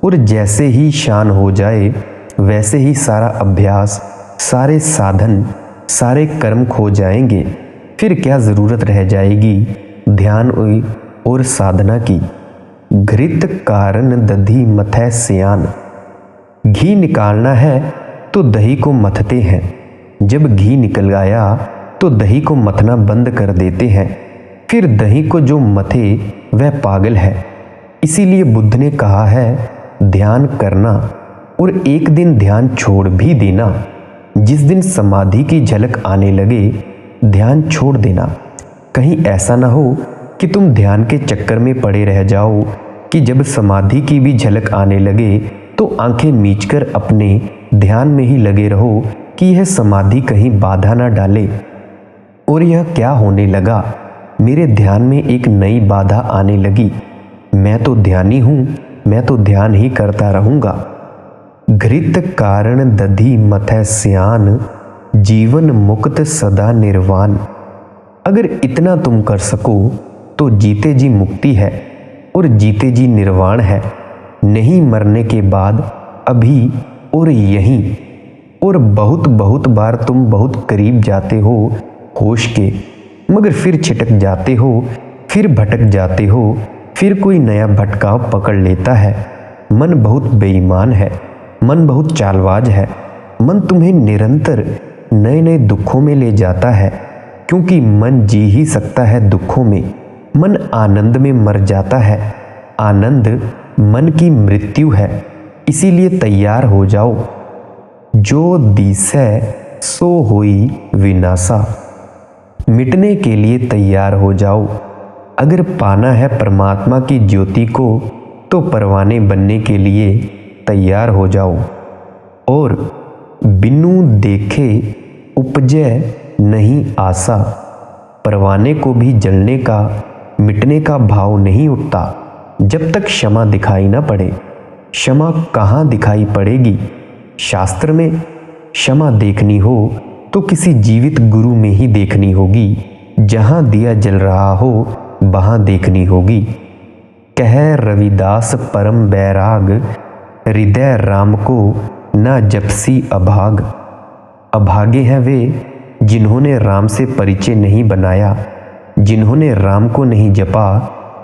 S1: और जैसे ही शान हो जाए वैसे ही सारा अभ्यास, सारे साधन, सारे कर्म खो जाएंगे। फिर क्या ज़रूरत रह जाएगी ध्यान और साधना की। घृत कारण दधी मथै सियान, घी निकालना है तो दही को मथते हैं। जब घी निकल आया तो दही को मथना बंद कर देते हैं। फिर दही को जो मथे वह पागल है। इसीलिए बुद्ध ने कहा है ध्यान करना और एक दिन ध्यान छोड़ भी देना। जिस दिन समाधि की झलक आने लगे ध्यान छोड़ देना। कहीं ऐसा ना हो कि तुम ध्यान के चक्कर में पड़े रह जाओ कि जब समाधि की भी झलक आने लगे तो आंखें मीचकर अपने ध्यान में ही लगे रहो कि यह समाधि कहीं बाधा ना डाले। और यह क्या होने लगा, मेरे ध्यान में एक नई बाधा आने लगी। मैं तो ध्यानी हूँ, मैं तो ध्यान ही करता रहूँगा। घृत कारण दधि मथै स्यान, जीवन मुक्त सदा निर्वाण। अगर इतना तुम कर सको तो जीते जी मुक्ति है और जीते जी निर्वाण है। नहीं मरने के बाद अभी और यहीं। और बहुत बहुत बार तुम बहुत करीब जाते हो होश के, मगर फिर छिटक जाते हो, फिर भटक जाते हो, फिर कोई नया भटकाव पकड़ लेता है। मन बहुत बेईमान है, मन बहुत चालबाज है। मन तुम्हें निरंतर नए नए दुखों में ले जाता है, क्योंकि मन जी ही सकता है दुखों में। मन आनंद में मर जाता है। आनंद मन की मृत्यु है। इसीलिए तैयार हो जाओ। जो दिसै सो होई विनाशा। मिटने के लिए तैयार हो जाओ। अगर पाना है परमात्मा की ज्योति को तो परवाने बनने के लिए तैयार हो जाओ। और बिनु देखे उपजे नहीं आशा। परवाने को भी जलने का मिटने का भाव नहीं उठता जब तक क्षमा दिखाई न पड़े। क्षमा कहाँ दिखाई पड़ेगी? शास्त्र में। क्षमा देखनी हो तो किसी जीवित गुरु में ही देखनी होगी। जहाँ दिया जल रहा हो वहाँ देखनी होगी। कह रविदास परम बैराग, हृदय राम को न जपसी अभाग। अभागे हैं वे जिन्होंने राम से परिचय नहीं बनाया, जिन्होंने राम को नहीं जपा।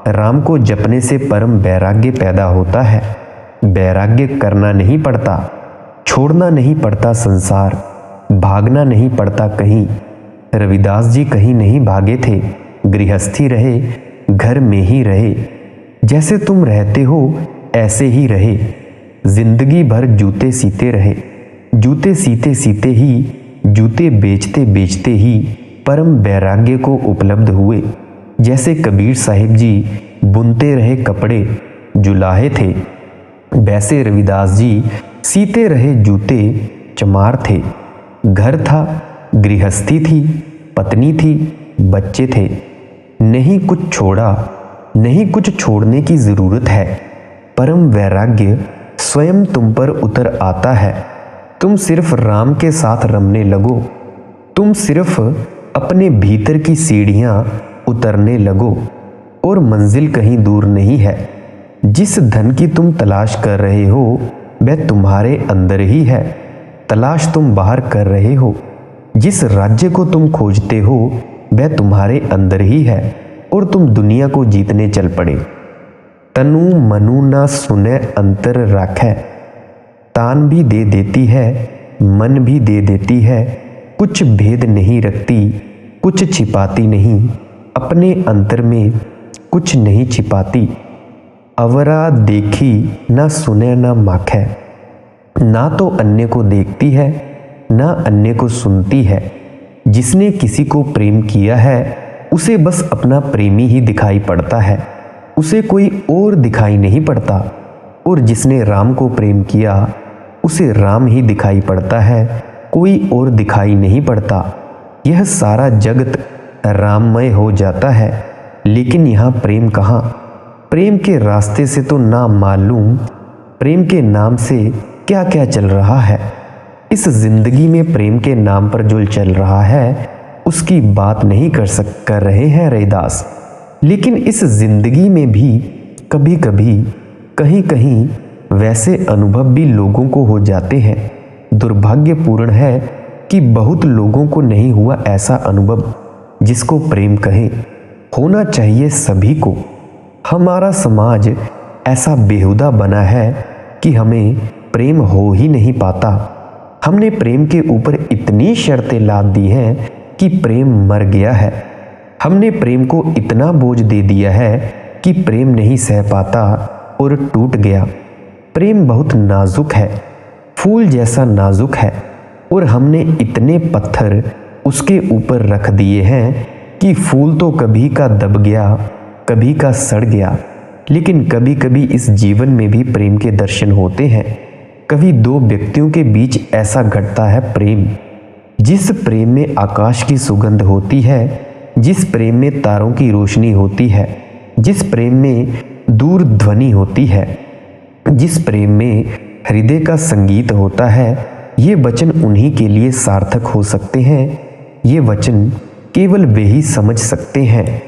S1: राम को जपने से परम वैराग्य पैदा होता है। वैराग्य करना नहीं पड़ता, छोड़ना नहीं पड़ता संसार, भागना नहीं पड़ता कहीं। रविदास जी कहीं नहीं भागे थे, गृहस्थी रहे, घर में ही रहे। जैसे तुम रहते हो ऐसे ही रहे। जिंदगी भर जूते सीते रहे। जूते सीते सीते ही, जूते बेचते बेचते ही परम वैराग्य को उपलब्ध हुए। जैसे कबीर साहिब जी बुनते रहे कपड़े, जुलाहे थे, वैसे रविदास जी सीते रहे जूते, चमार थे। घर था, गृहस्थी थी, पत्नी थी, बच्चे थे। नहीं कुछ छोड़ा, नहीं कुछ छोड़ने की जरूरत है। परम वैराग्य स्वयं तुम पर उतर आता है। तुम सिर्फ राम के साथ रमने लगो। तुम सिर्फ अपने भीतर की सीढ़ियां उतरने लगो और मंजिल कहीं दूर नहीं है। जिस धन की तुम तलाश कर रहे हो वह तुम्हारे अंदर ही है। तलाश तुम बाहर कर रहे हो। जिस राज्य को तुम खोजते हो वह तुम्हारे अंदर ही है और तुम दुनिया को जीतने चल पड़े। तनु मनु ना सुने अंतर राखै। तान भी दे देती है, मन भी दे देती है। कुछ भेद नहीं रखती, कुछ छिपाती नहीं। अपने अंतर में कुछ नहीं छिपाती। अवरा देखी ना सुने ना माखै। ना तो अन्य को देखती है, ना अन्य को सुनती है। जिसने किसी को प्रेम किया है उसे बस अपना प्रेमी ही दिखाई पड़ता है, उसे कोई और दिखाई नहीं पड़ता। और जिसने राम को प्रेम किया उसे राम ही दिखाई पड़ता है, कोई और दिखाई नहीं पड़ता। यह सारा जगत राममय हो जाता है। लेकिन यहाँ प्रेम कहाँ? प्रेम के रास्ते से तो ना मालूम प्रेम के नाम से क्या क्या चल रहा है। इस जिंदगी में प्रेम के नाम पर जो चल रहा है उसकी बात नहीं कर रहे हैं रविदास। लेकिन इस जिंदगी में भी कभी कभी कहीं कहीं वैसे अनुभव भी लोगों को हो जाते हैं। दुर्भाग्यपूर्ण है कि बहुत लोगों को नहीं हुआ ऐसा अनुभव जिसको प्रेम कहें। होना चाहिए सभी को। हमारा समाज ऐसा बेहुदा बना है कि हमें प्रेम हो ही नहीं पाता। हमने प्रेम के ऊपर इतनी शर्तें लाद दी हैं कि प्रेम मर गया है। हमने प्रेम को इतना बोझ दे दिया है कि प्रेम नहीं सह पाता और टूट गया। प्रेम बहुत नाजुक है, फूल जैसा नाजुक है। और हमने इतने पत्थर उसके ऊपर रख दिए हैं कि फूल तो कभी का दब गया, कभी का सड़ गया। लेकिन कभी कभी इस जीवन में भी प्रेम के दर्शन होते हैं। कभी दो व्यक्तियों के बीच ऐसा घटता है प्रेम, जिस प्रेम में आकाश की सुगंध होती है, जिस प्रेम में तारों की रोशनी होती है, जिस प्रेम में दूर ध्वनि होती है, जिस प्रेम में हृदय का संगीत होता है। ये वचन उन्हीं के लिए सार्थक हो सकते हैं। ये वचन केवल वे ही समझ सकते हैं।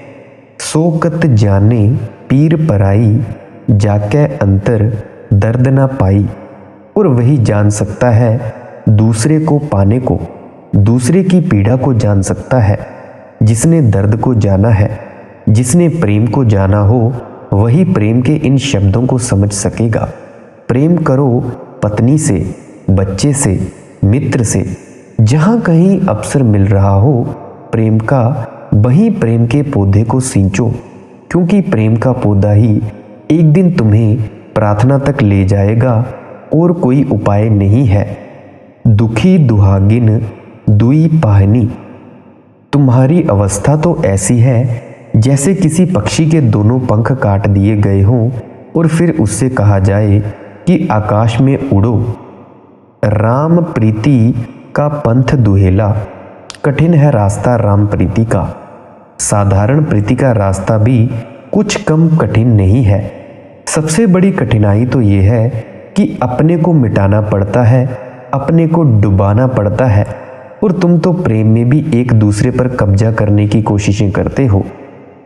S1: सोकत जाने पीर पराई, जाके अंतर दर्द ना पाई। और वही जान सकता है दूसरे को पाने को, दूसरे की पीड़ा को जान सकता है। जिसने दर्द को जाना है, जिसने प्रेम को जाना हो, वही प्रेम के इन शब्दों को समझ सकेगा। प्रेम करो पत्नी से, बच्चे से, मित्र से, जहाँ कहीं अवसर मिल रहा हो प्रेम का, वहीं प्रेम के पौधे को सींचो, क्योंकि प्रेम का पौधा ही एक दिन तुम्हें प्रार्थना तक ले जाएगा और कोई उपाय नहीं है। दुखी दुहागिन दुई पाहनी। तुम्हारी अवस्था तो ऐसी है जैसे किसी पक्षी के दोनों पंख काट दिए गए हों और फिर उससे कहा जाए कि आकाश में उड़ो। राम प्रीति का पंथ दुहेला, कठिन है रास्ता राम प्रीति का। साधारण प्रीति का रास्ता भी कुछ कम कठिन नहीं है। सबसे बड़ी कठिनाई तो ये है कि अपने को मिटाना पड़ता है, अपने को डुबाना पड़ता है। और तुम तो प्रेम में भी एक दूसरे पर कब्जा करने की कोशिशें करते हो।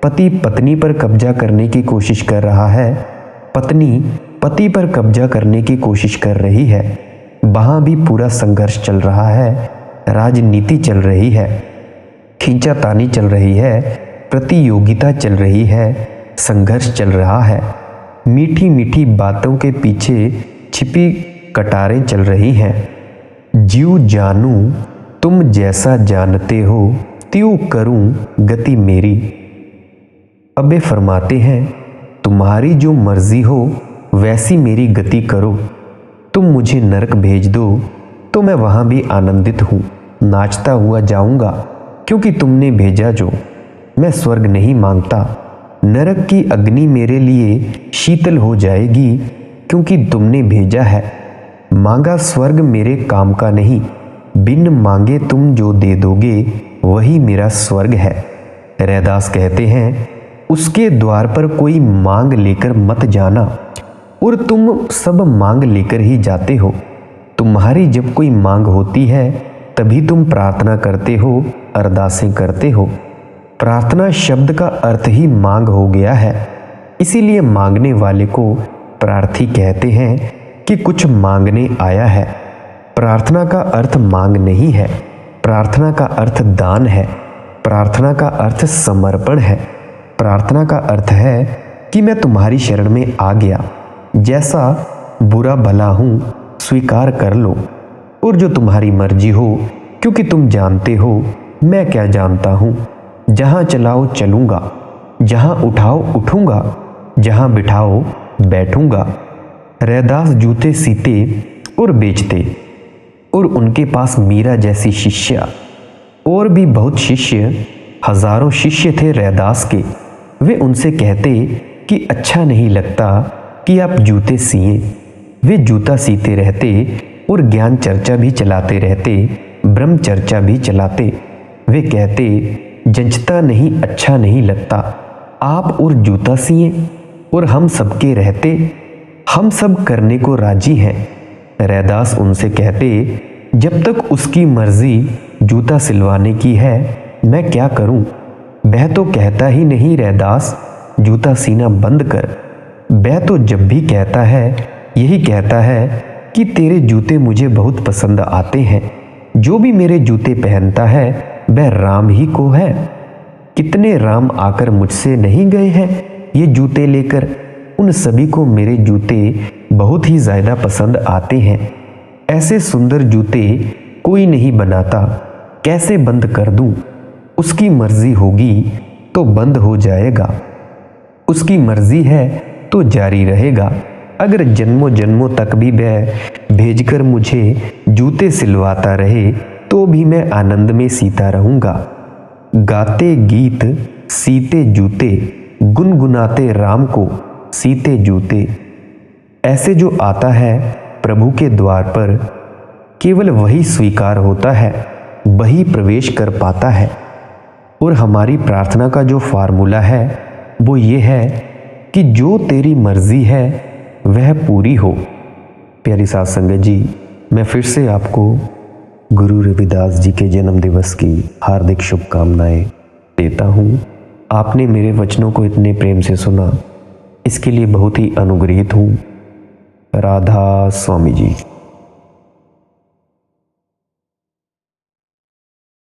S1: पति पत्नी पर कब्जा करने की कोशिश कर रहा है, पत्नी पति पर कब्जा करने की कोशिश कर रही है। वहाँ भी पूरा संघर्ष चल रहा है, राजनीति चल रही है, खींचातानी चल रही है, प्रतियोगिता चल रही है, संघर्ष चल रहा है। मीठी मीठी बातों के पीछे छिपी कटारें चल रही हैं। जीव जानू तुम जैसा जानते हो, त्यों करूं गति मेरी। अबे फरमाते हैं तुम्हारी जो मर्जी हो वैसी मेरी गति करो। तुम मुझे नरक भेज दो तो मैं वहाँ भी आनंदित हूँ, नाचता हुआ जाऊँगा, क्योंकि तुमने भेजा जो। मैं स्वर्ग नहीं मांगता, नरक की अग्नि मेरे लिए शीतल हो जाएगी, क्योंकि तुमने भेजा है। मांगा स्वर्ग मेरे काम का नहीं, बिन मांगे तुम जो दे दोगे वही मेरा स्वर्ग है। रैदास कहते हैं उसके द्वार पर कोई मांग लेकर मत जाना, और तुम सब मांग लेकर ही जाते हो। तुम्हारी जब कोई मांग होती है तभी तुम प्रार्थना करते हो, अरदासें करते हो। प्रार्थना शब्द का अर्थ ही मांग हो गया है, इसीलिए मांगने वाले को प्रार्थी कहते हैं कि कुछ मांगने आया है। प्रार्थना का अर्थ मांग नहीं है, प्रार्थना का अर्थ दान है, प्रार्थना का अर्थ समर्पण है। प्रार्थना का अर्थ है कि मैं तुम्हारी शरण में आ गया, जैसा बुरा भला हूँ स्वीकार कर लो, और जो तुम्हारी मर्जी हो, क्योंकि तुम जानते हो मैं क्या जानता हूँ। जहाँ चलाओ चलूँगा, जहाँ उठाओ उठूँगा, जहाँ बिठाओ बैठूँगा। रैदास जूते सीते और बेचते, और उनके पास मीरा जैसी शिष्या और भी बहुत शिष्य, हजारों शिष्य थे रैदास के। वे उनसे कहते कि अच्छा नहीं लगता कि आप जूते सिएं। वे जूता सीते रहते और ज्ञान चर्चा भी चलाते रहते, ब्रह्म चर्चा भी चलाते। वे कहते जंचता नहीं, अच्छा नहीं लगता, आप और जूता सिएं और हम सबके रहते, हम सब करने को राजी हैं। रैदास उनसे कहते जब तक उसकी मर्जी जूता सिलवाने की है मैं क्या करूं। वह तो कहता ही नहीं रैदास जूता सीना बंद कर। वह तो जब भी कहता है यही कहता है कि तेरे जूते मुझे बहुत पसंद आते हैं। जो भी मेरे जूते पहनता है वह राम ही को है। कितने राम आकर मुझसे नहीं गए हैं ये जूते लेकर। उन सभी को मेरे जूते बहुत ही ज़्यादा पसंद आते हैं। ऐसे सुंदर जूते कोई नहीं बनाता, कैसे बंद कर दूं? उसकी मर्जी होगी तो बंद हो जाएगा, उसकी मर्जी है तो जारी रहेगा। अगर जन्मों जन्मों तक भी वह भेजकर मुझे जूते सिलवाता रहे तो भी मैं आनंद में सीता रहूँगा। गाते गीत सीते जूते, गुनगुनाते राम को सीते जूते। ऐसे जो आता है प्रभु के द्वार पर, केवल वही स्वीकार होता है, वही प्रवेश कर पाता है। और हमारी प्रार्थना का जो फार्मूला है वो ये है कि जो तेरी मर्जी है वह पूरी हो। प्यारी साध संगत जी, मैं फिर से आपको गुरु रविदास जी के जन्म दिवस की हार्दिक शुभकामनाएं देता हूँ। आपने मेरे वचनों को इतने प्रेम से सुना, इसके लिए बहुत ही अनुग्रहित हूँ। राधा स्वामी जी।